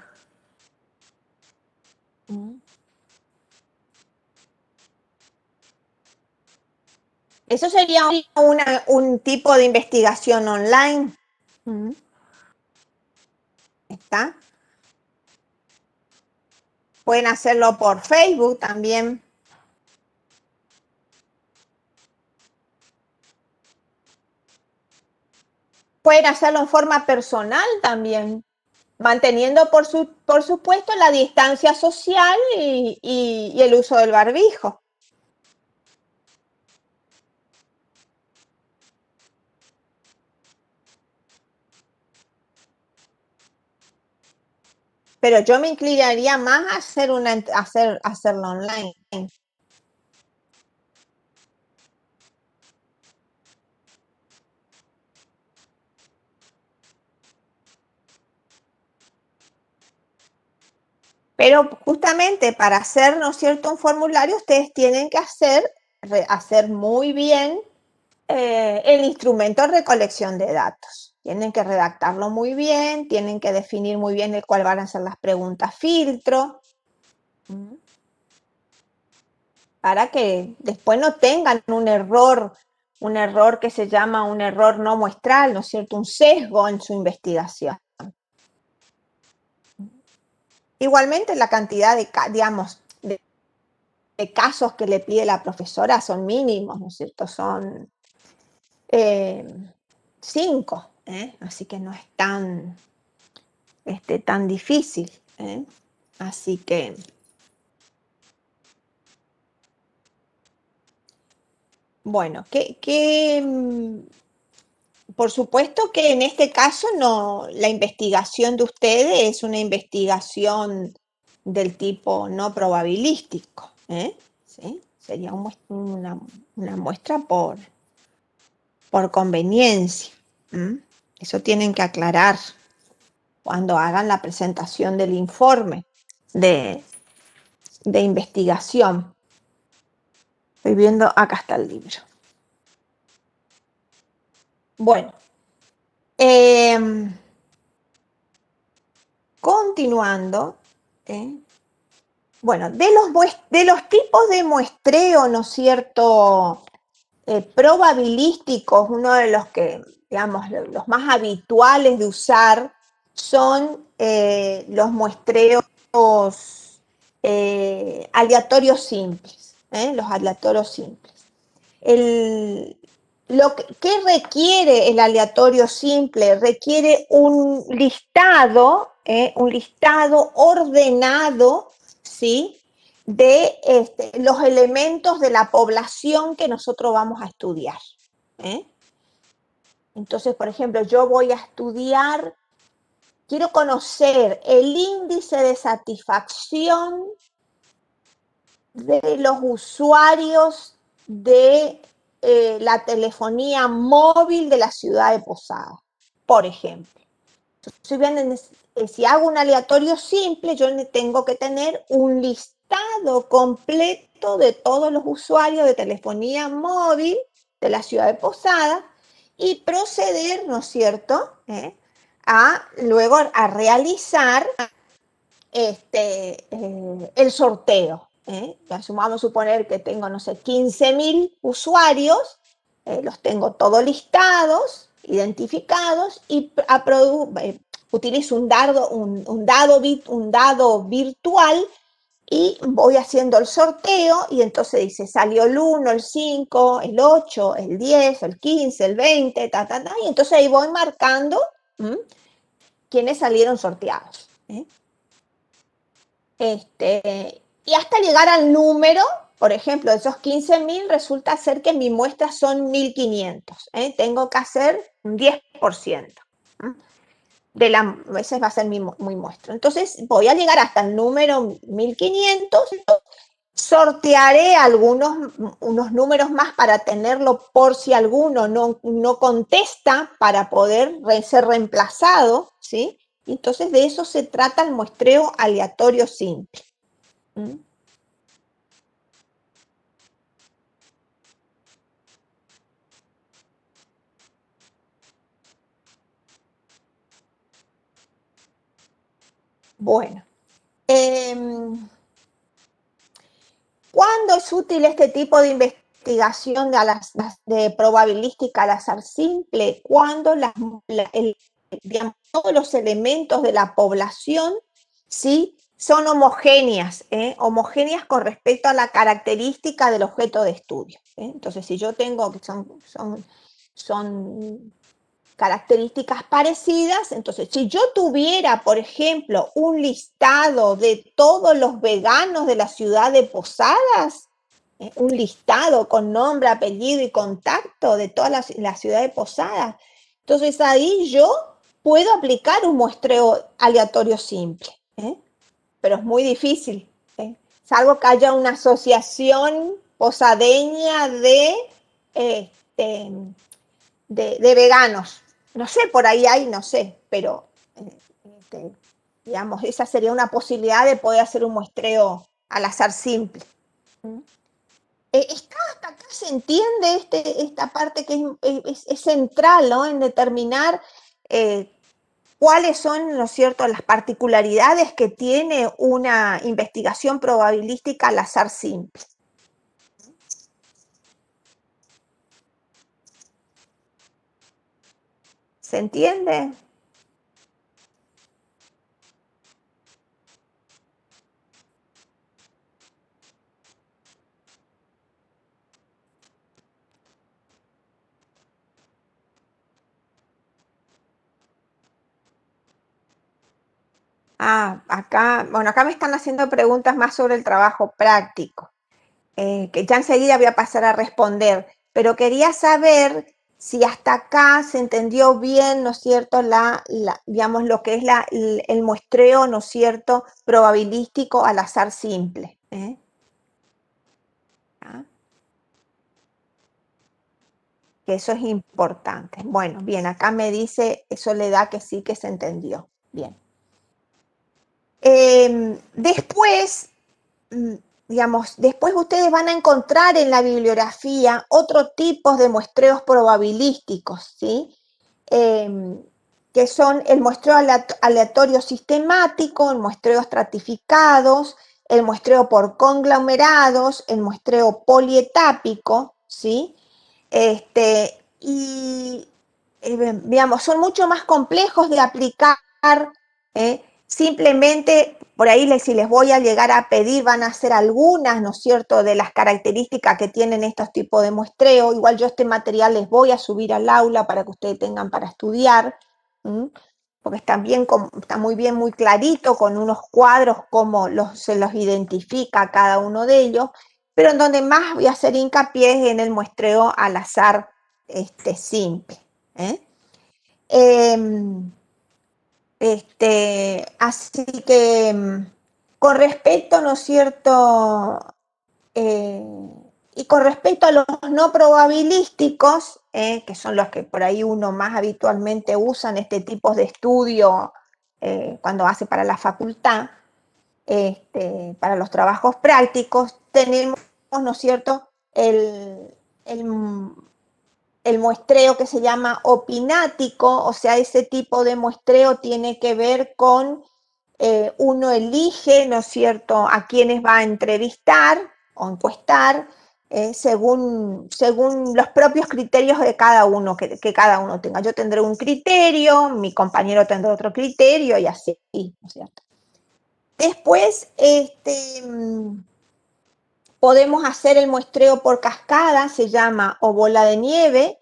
Eso sería un tipo de investigación online. ¿Está? Pueden hacerlo por Facebook también. Pueden hacerlo en forma personal también, manteniendo por supuesto la distancia social y el uso del barbijo. Pero yo me inclinaría más a hacerlo online. Pero justamente para hacer, ¿no es cierto?, un formulario, ustedes tienen que hacer muy bien el instrumento de recolección de datos. Tienen que redactarlo muy bien, tienen que definir muy bien cuál van a ser las preguntas filtro, para que después no tengan un error que se llama un error no muestral, ¿no es cierto?, un sesgo en su investigación. Igualmente la cantidad de casos que le pide la profesora son mínimos, ¿no es cierto? Son 5, así que no es tan difícil. Así que bueno, por supuesto que en este caso la investigación de ustedes es una investigación del tipo no probabilístico, ¿sí? Sería una muestra por conveniencia. Eso tienen que aclarar cuando hagan la presentación del informe de investigación. Estoy viendo, acá está el libro. Bueno, continuando, bueno, de los tipos de muestreo, ¿no es cierto?, probabilísticos, uno de los que, digamos, los más habituales de usar son los muestreos aleatorios simples, los aleatorios simples. ¿Qué requiere el aleatorio simple? Requiere un listado ordenado, ¿sí?, de los elementos de la población que nosotros vamos a estudiar. Entonces, por ejemplo, yo voy a estudiar, quiero conocer el índice de satisfacción de los usuarios de la telefonía móvil de la ciudad de Posada, por ejemplo. Entonces, si hago un aleatorio simple, yo tengo que tener un listado completo de todos los usuarios de telefonía móvil de la ciudad de Posada y proceder, ¿no es cierto?, luego a realizar el sorteo. Vamos a suponer que tengo, no sé, 15.000 usuarios, los tengo todos listados, identificados, y utilizo un dado virtual y voy haciendo el sorteo, y entonces dice, salió el 1, el 5, el 8, el 10, el 15, el 20, y entonces ahí voy marcando quiénes salieron sorteados. Y hasta llegar al número, por ejemplo, de esos 15.000, resulta ser que mi muestra son 1.500. Tengo que hacer un 10%. Ese va a ser mi muestra. Entonces, voy a llegar hasta el número 1.500, sortearé unos números más para tenerlo por si alguno no contesta, para poder ser reemplazado, ¿sí? Entonces, de eso se trata el muestreo aleatorio simple. Bueno, ¿cuándo es útil este tipo de investigación? investigación de probabilística al azar simple cuando digamos, todos los elementos de la población, ¿sí?, son homogéneas, homogéneas con respecto a la característica del objeto de estudio. Entonces, si yo tengo que son características parecidas, entonces si yo tuviera, por ejemplo, un listado de todos los veganos de la ciudad de Posadas, un listado con nombre, apellido y contacto de toda la ciudad de Posadas, entonces ahí yo puedo aplicar un muestreo aleatorio simple, pero es muy difícil, salvo que haya una asociación posadeña de veganos. No sé, por ahí hay, no sé, pero digamos, esa sería una posibilidad de poder hacer un muestreo al azar simple. Hasta acá se entiende esta parte que es central, ¿no?, en determinar cuáles son, ¿no es cierto?, las particularidades que tiene una investigación probabilística al azar simple. ¿Se entiende? Acá me están haciendo preguntas más sobre el trabajo práctico, que ya enseguida voy a pasar a responder, pero quería saber si hasta acá se entendió bien, ¿no es cierto?, digamos, lo que es el muestreo, ¿no es cierto?, probabilístico al azar simple. Que eso es importante. Bueno, bien, acá me dice Soledad que sí que se entendió. Bien. Después, digamos, después ustedes van a encontrar en la bibliografía otros tipos de muestreos probabilísticos, ¿sí?, que son el muestreo aleatorio sistemático, el muestreo estratificados, el muestreo por conglomerados, el muestreo polietápico, ¿sí? Y digamos, son mucho más complejos de aplicar, simplemente por ahí si les voy a llegar a pedir van a ser algunas, ¿no es cierto?, de las características que tienen estos tipos de muestreo. Igual yo este material les voy a subir al aula para que ustedes tengan para estudiar, porque está muy bien, muy clarito, con unos cuadros cómo se los identifica cada uno de ellos, pero en donde más voy a hacer hincapié es en el muestreo al azar simple. Así que con respecto, ¿no es cierto?, y con respecto a los no probabilísticos, que son los que por ahí uno más habitualmente usa en este tipo de estudio cuando hace para la facultad, para los trabajos prácticos, tenemos, ¿no es cierto?, el muestreo que se llama opinático, o sea, ese tipo de muestreo tiene que ver con uno elige, ¿no es cierto?, a quienes va a entrevistar o encuestar según los propios criterios de cada uno, que cada uno tenga. Yo tendré un criterio, mi compañero tendrá otro criterio y así, ¿no es cierto? Después, podemos hacer el muestreo por cascada, se llama, o bola de nieve.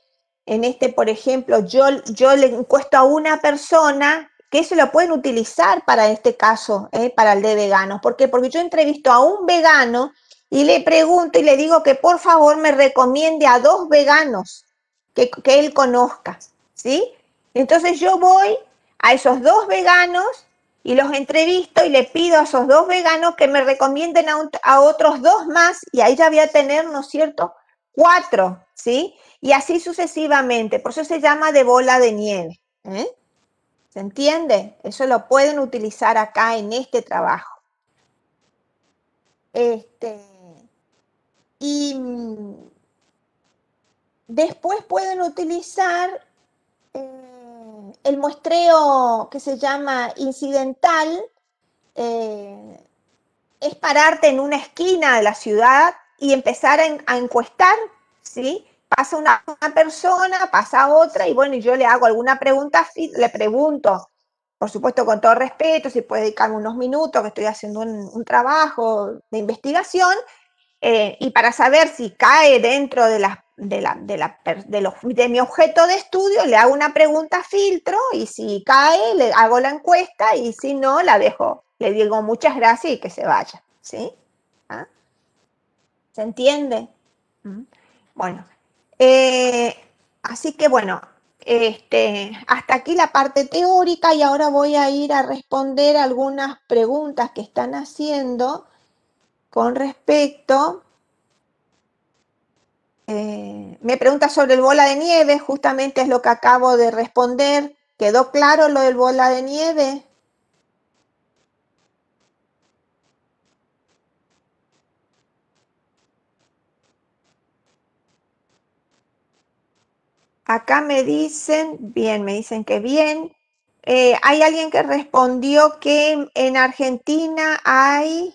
En por ejemplo, yo le encuesto a una persona, que eso lo pueden utilizar para este caso, para el de veganos. ¿Por qué? Porque yo entrevisto a un vegano y le pregunto y le digo que por favor me recomiende a 2 veganos que él conozca, ¿sí? Entonces yo voy a esos 2 veganos y los entrevisto y le pido a esos 2 veganos que me recomienden a otros 2 más, y ahí ya voy a tener, ¿no es cierto?, 4, ¿sí? Y así sucesivamente, por eso se llama de bola de nieve. ¿Se entiende? Eso lo pueden utilizar acá en este trabajo. Y después pueden utilizar el muestreo que se llama incidental. Es pararte en una esquina de la ciudad y empezar a encuestar ¿sí? Pasa una persona, pasa otra, y bueno, yo le hago alguna pregunta, le pregunto, por supuesto con todo respeto, si puede dedicarme unos minutos, que estoy haciendo un trabajo de investigación, y para saber si cae dentro de mi objeto de estudio, le hago una pregunta filtro, y si cae, le hago la encuesta, y si no, la dejo. Le digo muchas gracias y que se vaya, ¿sí? ¿Ah? ¿Se entiende? Bueno, así que bueno, hasta aquí la parte teórica, y ahora voy a ir a responder algunas preguntas que están haciendo con respecto. Me pregunta sobre el bola de nieve, justamente es lo que acabo de responder. ¿Quedó claro lo del bola de nieve? Acá me dicen, bien, me dicen que bien. Hay alguien que respondió que en Argentina hay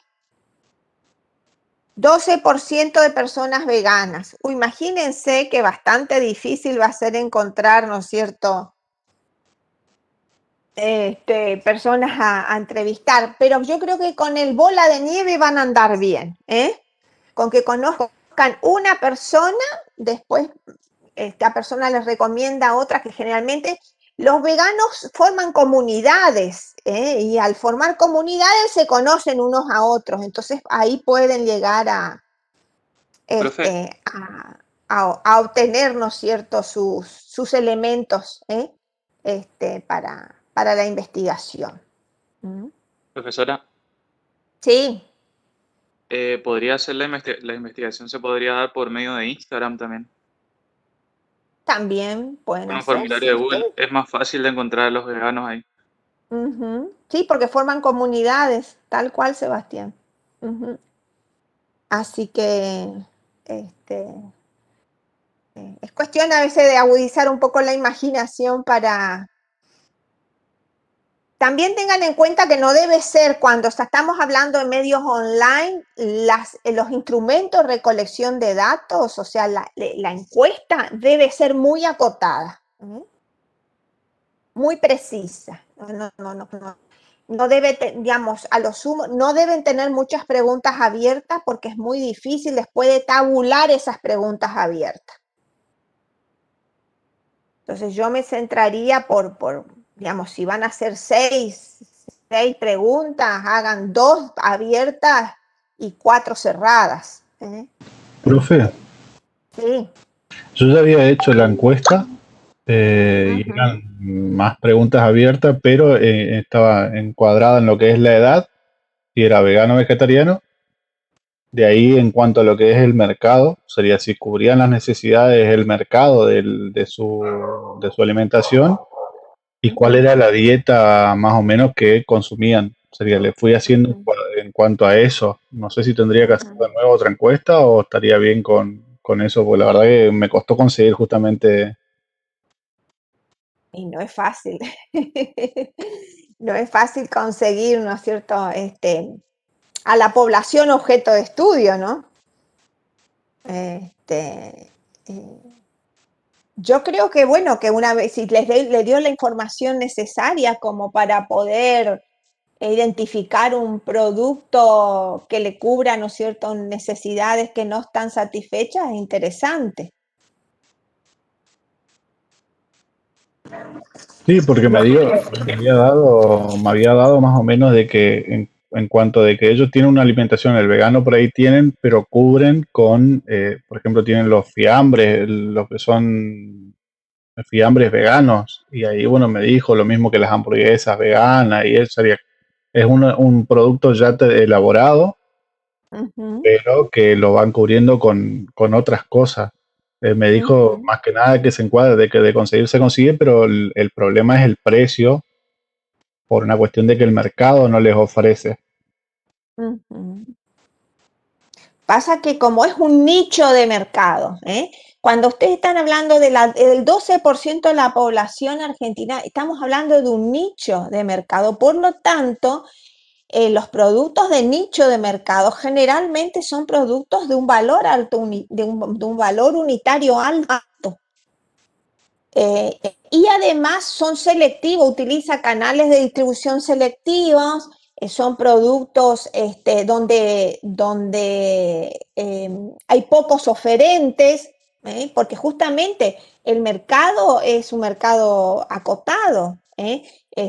12% de personas veganas. Imagínense que bastante difícil va a ser encontrar, ¿no es cierto?, personas a entrevistar, pero yo creo que con el bola de nieve van a andar bien, con que conozcan una persona, después esta persona les recomienda a otra, que generalmente los veganos forman comunidades, y al formar comunidades se conocen unos a otros, entonces ahí pueden llegar a obtener, ¿no es cierto?, sus elementos, para la investigación. Profesora, Sí, ¿podría ser la investigación se podría dar por medio de Instagram también? también pueden Con un hacer, formulario sí, de Google es más fácil de encontrar a los veganos ahí. sí, porque forman comunidades, tal cual, Sebastián. Así que es cuestión a veces de agudizar un poco la imaginación para. También tengan en cuenta que no debe ser, cuando estamos hablando de medios online, los instrumentos de recolección de datos, o sea, la encuesta debe ser muy acotada, muy precisa. No debe, digamos, a lo sumo, no deben tener muchas preguntas abiertas, porque es muy difícil después de tabular esas preguntas abiertas. Entonces yo me centraría digamos, si van a hacer seis preguntas, hagan 2 abiertas y 4 cerradas. Profe, Sí. yo ya había hecho la encuesta y eran más preguntas abiertas, pero estaba encuadrada en lo que es la edad y era vegano vegetariano. De ahí, en cuanto a lo que es el mercado, sería si cubrían las necesidades del mercado de su alimentación y cuál era la dieta más o menos que consumían. Sería, le fui haciendo en cuanto a eso. No sé si tendría que hacer de nuevo otra encuesta o estaría bien con eso, porque la verdad que me costó conseguir justamente. Y no es fácil. No es fácil conseguir, ¿no es cierto?, a la población objeto de estudio, ¿no? Yo creo que, bueno, que una vez, si le dio la información necesaria como para poder identificar un producto que le cubra, ¿no es cierto?, necesidades que no están satisfechas, es interesante. Sí, porque me había dado más o menos de que en cuanto de que ellos tienen una alimentación, el vegano por ahí tienen, pero cubren con, por ejemplo, tienen los fiambres, los que son fiambres veganos, y ahí, bueno, me dijo lo mismo que las hamburguesas veganas, y eso sería, es un producto ya elaborado, pero que lo van cubriendo con otras cosas. Me dijo más que nada que se encuadra, de que de conseguir se consigue, pero el problema es el precio, por una cuestión de que el mercado no les ofrece. Pasa que como es un nicho de mercado, cuando ustedes están hablando del 12% de la población argentina, estamos hablando de un nicho de mercado. Por lo tanto, los productos de nicho de mercado generalmente son productos de un valor alto, de un valor unitario alto. Y además son selectivos, utiliza canales de distribución selectivos, son productos donde hay pocos oferentes, porque justamente el mercado es un mercado acotado,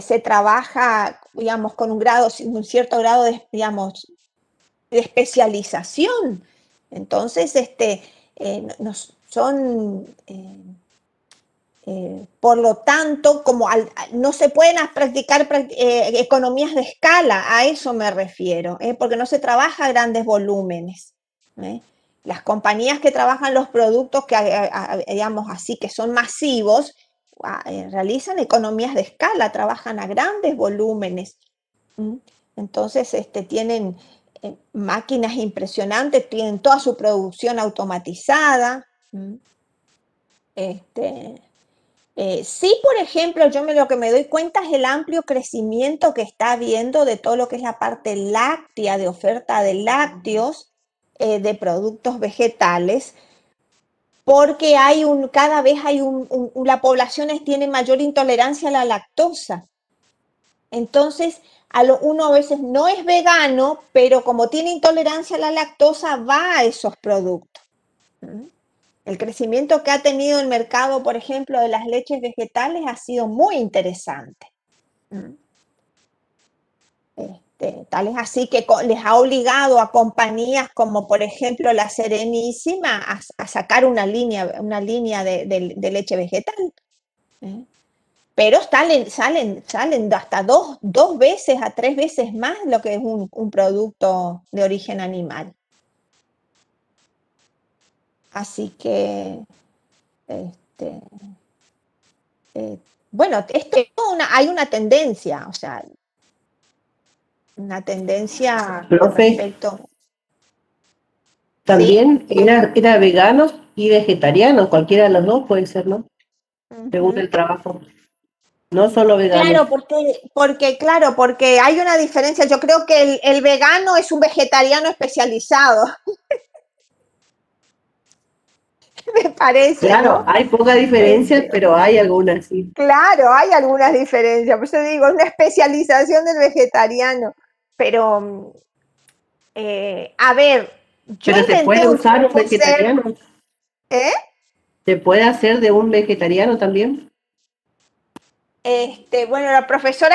se trabaja, digamos, con un cierto grado de, digamos, de especialización. Entonces, son... por lo tanto, no se pueden practicar economías de escala, a eso me refiero, porque no se trabaja a grandes volúmenes. Las compañías que trabajan los productos digamos así, que son masivos, realizan economías de escala, trabajan a grandes volúmenes. Entonces, tienen máquinas impresionantes, tienen toda su producción automatizada. Sí, por ejemplo, lo que me doy cuenta es el amplio crecimiento que está habiendo de todo lo que es la parte láctea, de oferta de lácteos, de productos vegetales, porque cada vez la población tiene mayor intolerancia a la lactosa. Entonces, uno a veces no es vegano, pero como tiene intolerancia a la lactosa, va a esos productos. El crecimiento que ha tenido el mercado, por ejemplo, de las leches vegetales ha sido muy interesante. Tal es así que les ha obligado a compañías como, por ejemplo, la Serenísima a sacar una línea de leche vegetal. Pero salen hasta dos veces a 3 veces más lo que es un producto de origen animal. Así que bueno, hay una tendencia, o sea, una tendencia Profe, respecto. también era veganos y vegetarianos, cualquiera de los dos puede ser, ¿no? Según el trabajo. No solo veganos. Claro, porque hay una diferencia. Yo creo que el vegano es un vegetariano especializado. Me parece, Claro, ¿no? hay poca diferencia, pero hay algunas, sí. Claro, hay algunas diferencias. Por eso digo, es una especialización del vegetariano. Pero, a ver, yo Pero se intenté puede un usar un tiempo ser. vegetariano. ¿Eh? ¿Se puede hacer de un vegetariano también? Bueno, la profesora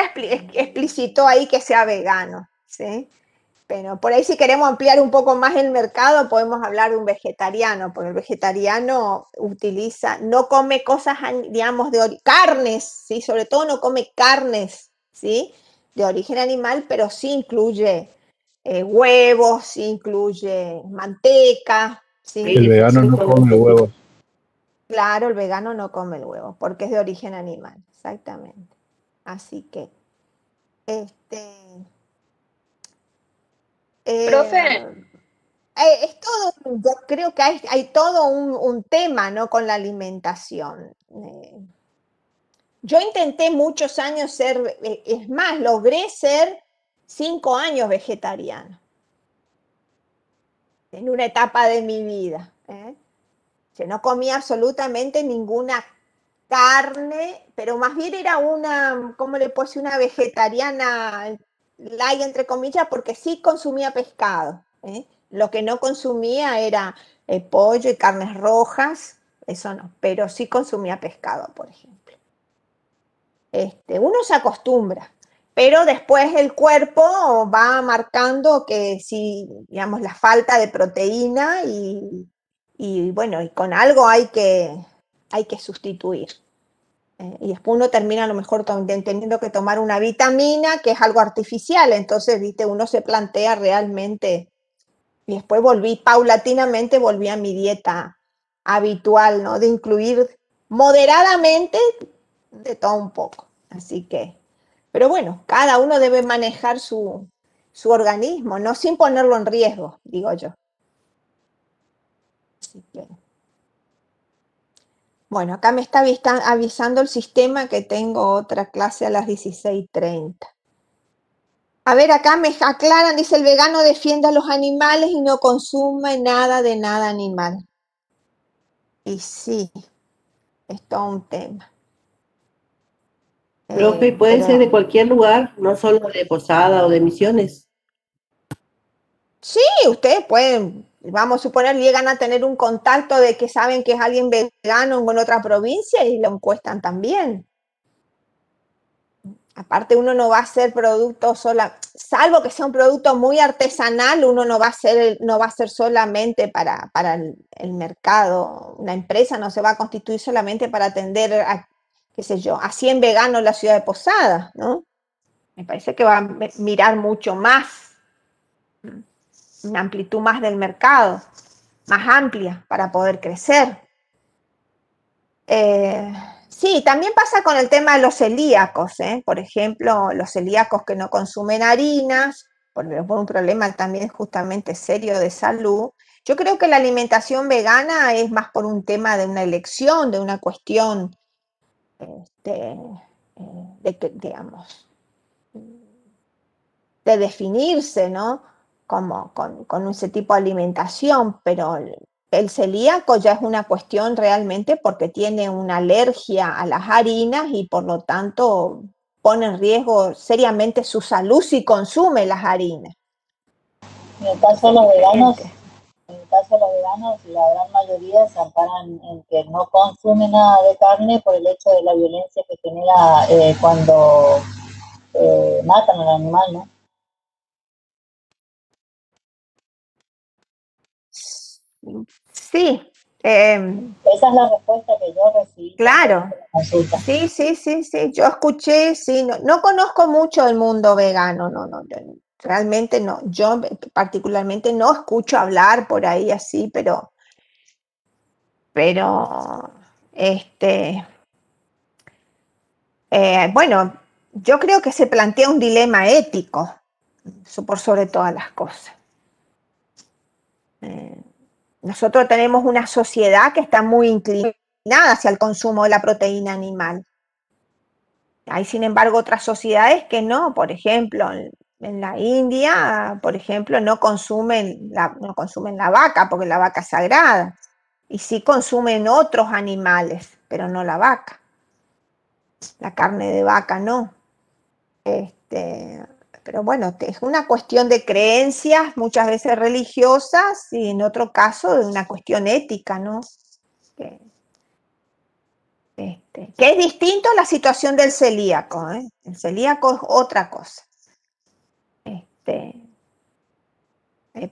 explicitó ahí que sea vegano, ¿sí? Pero por ahí si queremos ampliar un poco más el mercado, podemos hablar de un vegetariano, porque el vegetariano no come cosas, digamos, carnes, ¿sí? Sobre todo no come carnes, ¿sí? De origen animal, pero sí incluye huevos, sí incluye manteca, ¿sí? El vegano no come huevos. Claro, el vegano no come el huevo, porque es de origen animal, exactamente. Así que, Profe, eh, es todo, yo creo que hay todo un tema, ¿no? Con la alimentación. Yo intenté muchos años es más, logré ser 5 años vegetariana en una etapa de mi vida. Que no comía absolutamente ninguna carne, pero más bien era ¿cómo le puedo decir? Una vegetariana light, entre comillas, porque sí consumía pescado. Lo que no consumía era pollo y carnes rojas, eso no, pero sí consumía pescado, por ejemplo. Uno se acostumbra, pero después el cuerpo va marcando que si, digamos, la falta de proteína y bueno, y con algo hay que sustituir. Y después uno termina a lo mejor teniendo que tomar una vitamina que es algo artificial, entonces, viste, uno se plantea realmente, y después paulatinamente volví a mi dieta habitual, ¿no? De incluir moderadamente de todo un poco. Así que, pero bueno, cada uno debe manejar su organismo, no sin ponerlo en riesgo, digo yo. Así que, bueno, acá me está avisando el sistema que tengo otra clase a las 16:30. A ver, acá me aclaran, dice el vegano defiende a los animales y no consume nada de nada animal. Y sí, es todo un tema. Profe, puede ser de cualquier lugar, no solo de Posada o de Misiones. Sí, ustedes pueden, vamos a suponer, llegan a tener un contacto de que saben que es alguien vegano en otra provincia y lo encuestan también. Aparte, uno no va a hacer producto salvo que sea un producto muy artesanal, uno no va a ser solamente para el mercado. Una empresa no se va a constituir solamente para atender a, qué sé yo, a 100 veganos en la ciudad de Posada, ¿no? Me parece que va a mirar mucho más, una amplitud más del mercado, más amplia para poder crecer. Sí, también pasa con el tema de los celíacos, ¿eh? Por ejemplo, los celíacos que no consumen harinas, por un problema también justamente serio de salud. Yo creo que la alimentación vegana es más por un tema de una elección, de una cuestión digamos, de definirse, ¿no? Como con ese tipo de alimentación, pero el celíaco ya es una cuestión realmente porque tiene una alergia a las harinas y por lo tanto pone en riesgo seriamente su salud si consume las harinas. En el caso de los veganos, la gran mayoría se amparan en que no consumen nada de carne por el hecho de la violencia que genera cuando matan al animal, ¿no? Sí. Esa es la respuesta que yo recibí. Claro. Sí, yo escuché, sí, no conozco mucho del mundo vegano, no, realmente no, yo particularmente no escucho hablar por ahí así, pero bueno, yo creo que se plantea un dilema ético, por sobre todas las cosas. Nosotros tenemos una sociedad que está muy inclinada hacia el consumo de la proteína animal. Hay, sin embargo, otras sociedades que no, por ejemplo, en la India, por ejemplo, no consumen la vaca porque la vaca es sagrada, y sí consumen otros animales, pero no la vaca. La carne de vaca no. Pero bueno, es una cuestión de creencias, muchas veces religiosas, y en otro caso de una cuestión ética, ¿no? Que es distinto a la situación del celíaco, ¿eh? El celíaco es otra cosa.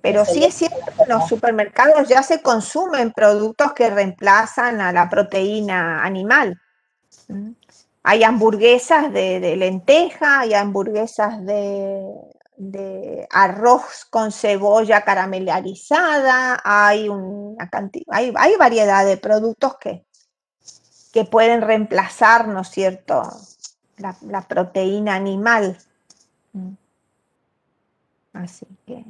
Pero sí es cierto que en los supermercados ya se consumen productos que reemplazan a la proteína animal. Hay hamburguesas de lenteja, hay hamburguesas de arroz con cebolla caramelizada, hay variedad de productos que pueden reemplazar, ¿no es cierto?, la proteína animal. Así que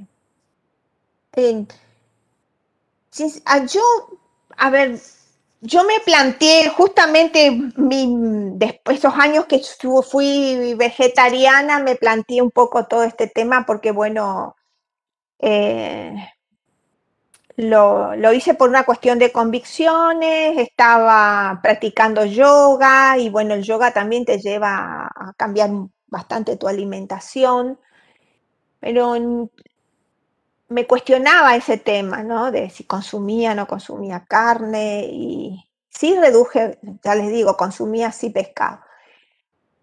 yo me planteé justamente después de esos años que fui vegetariana, me planteé un poco todo este tema porque, bueno, lo hice por una cuestión de convicciones, estaba practicando yoga y, bueno, el yoga también te lleva a cambiar bastante tu alimentación, pero me cuestionaba ese tema, ¿no? De si consumía o no consumía carne, y sí reduje, ya les digo, consumía sí pescado.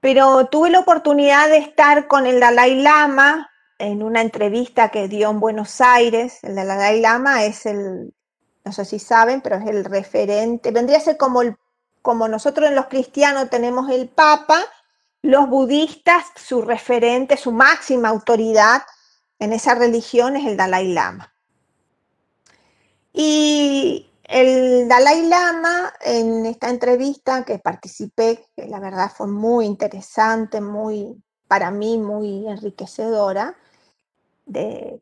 Pero tuve la oportunidad de estar con el Dalai Lama en una entrevista que dio en Buenos Aires. El Dalai Lama es no sé si saben, pero es el referente, vendría a ser como nosotros en los cristianos tenemos el Papa, los budistas, su referente, su máxima autoridad en esa religión es el Dalai Lama. Y el Dalai Lama, en esta entrevista que participé, que la verdad fue muy interesante, para mí muy enriquecedora, en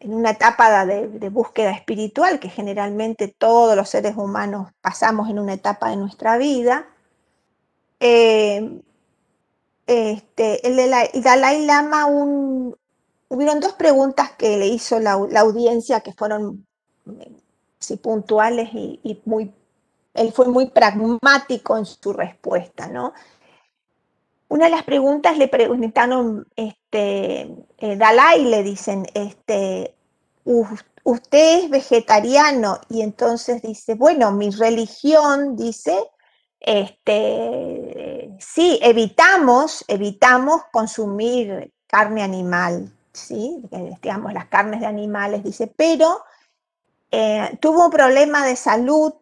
una etapa de búsqueda espiritual que generalmente todos los seres humanos pasamos en una etapa de nuestra vida, el Dalai Lama, hubieron dos preguntas que le hizo la audiencia que fueron sí, puntuales y él fue muy pragmático en su respuesta, ¿no? Una de las preguntas le preguntaron, Dalai, le dicen, ¿usted es vegetariano? Y entonces dice, bueno, mi religión dice, sí, evitamos consumir carne animal, ¿sí? Digamos, las carnes de animales, dice, pero tuvo un problema de salud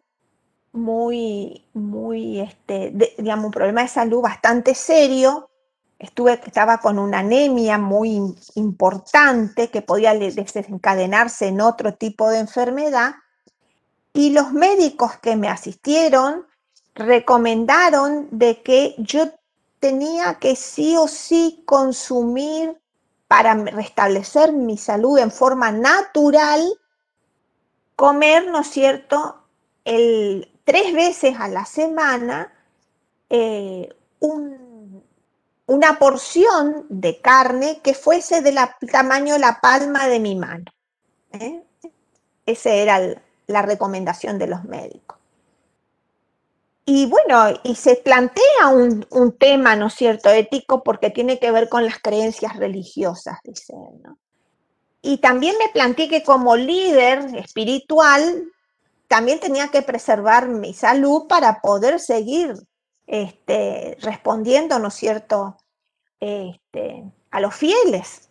digamos, un problema de salud bastante serio. Estaba con una anemia muy importante que podía desencadenarse en otro tipo de enfermedad, y los médicos que me asistieron recomendaron de que yo tenía que sí o sí consumir, para restablecer mi salud en forma natural, comer, ¿no es cierto?, 3 veces a la semana una porción de carne que fuese del tamaño de la palma de mi mano. Esa era la recomendación de los médicos. Y bueno, y se plantea un tema, ¿no es cierto?, ético, porque tiene que ver con las creencias religiosas, dice él, ¿no? Y también me planteé que como líder espiritual también tenía que preservar mi salud para poder seguir respondiendo, ¿no es cierto?, a los fieles.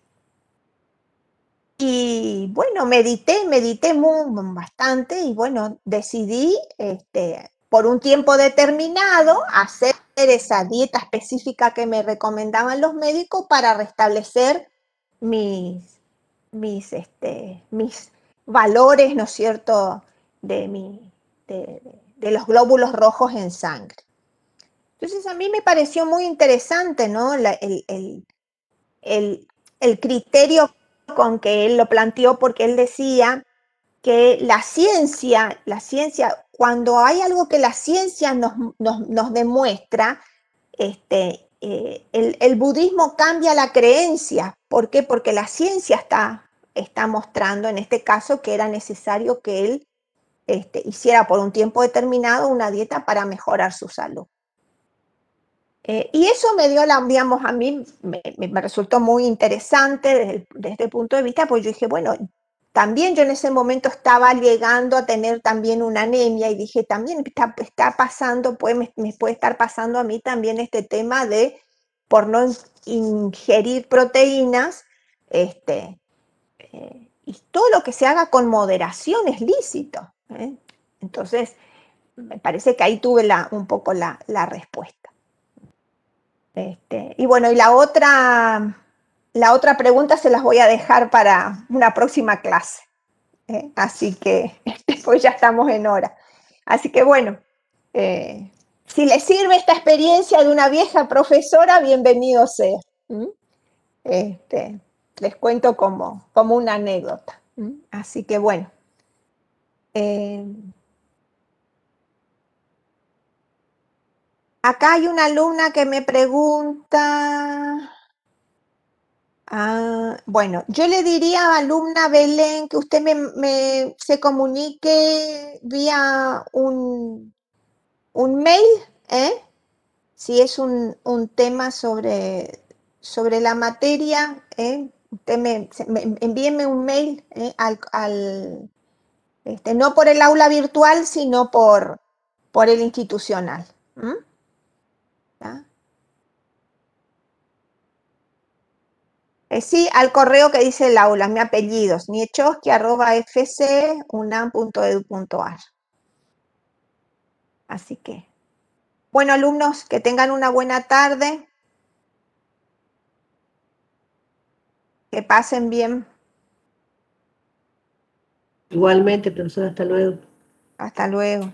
Y bueno, medité bastante, y bueno, decidí por un tiempo determinado hacer esa dieta específica que me recomendaban los médicos para restablecer mis valores, ¿no es cierto?, de los glóbulos rojos en sangre. Entonces a mí me pareció muy interesante, ¿no?, el criterio con que él lo planteó, porque él decía que la ciencia, cuando hay algo que la ciencia nos demuestra, el budismo cambia la creencia. ¿Por qué? Porque la ciencia está mostrando, en este caso, que era necesario que él hiciera por un tiempo determinado una dieta para mejorar su salud. Y eso me dio, digamos, a mí me resultó muy interesante desde el punto de vista, pues yo dije, bueno, también yo en ese momento estaba llegando a tener también una anemia, y dije, también está pasando, me puede estar pasando a mí también este tema de, por no ingerir proteínas, y todo lo que se haga con moderación es lícito, ¿eh? Entonces, me parece que ahí tuve un poco la respuesta. Y bueno, y la otra pregunta se las voy a dejar para una próxima clase, así que pues ya estamos en hora. Así que bueno, si les sirve esta experiencia de una vieja profesora, bienvenido sea. Les cuento como una anécdota. Así que bueno. Acá hay una alumna que me pregunta. Bueno, yo le diría a alumna Belén que usted se comunique vía un mail, si es un tema sobre la materia, usted envíeme un mail no por el aula virtual, sino por el institucional. ¿Tá? Sí, al correo que dice el aula, mi apellido, niechowski@fcunam.edu.ar. Así que, bueno, alumnos, que tengan una buena tarde, que pasen bien. Igualmente, profesor, hasta luego. Hasta luego.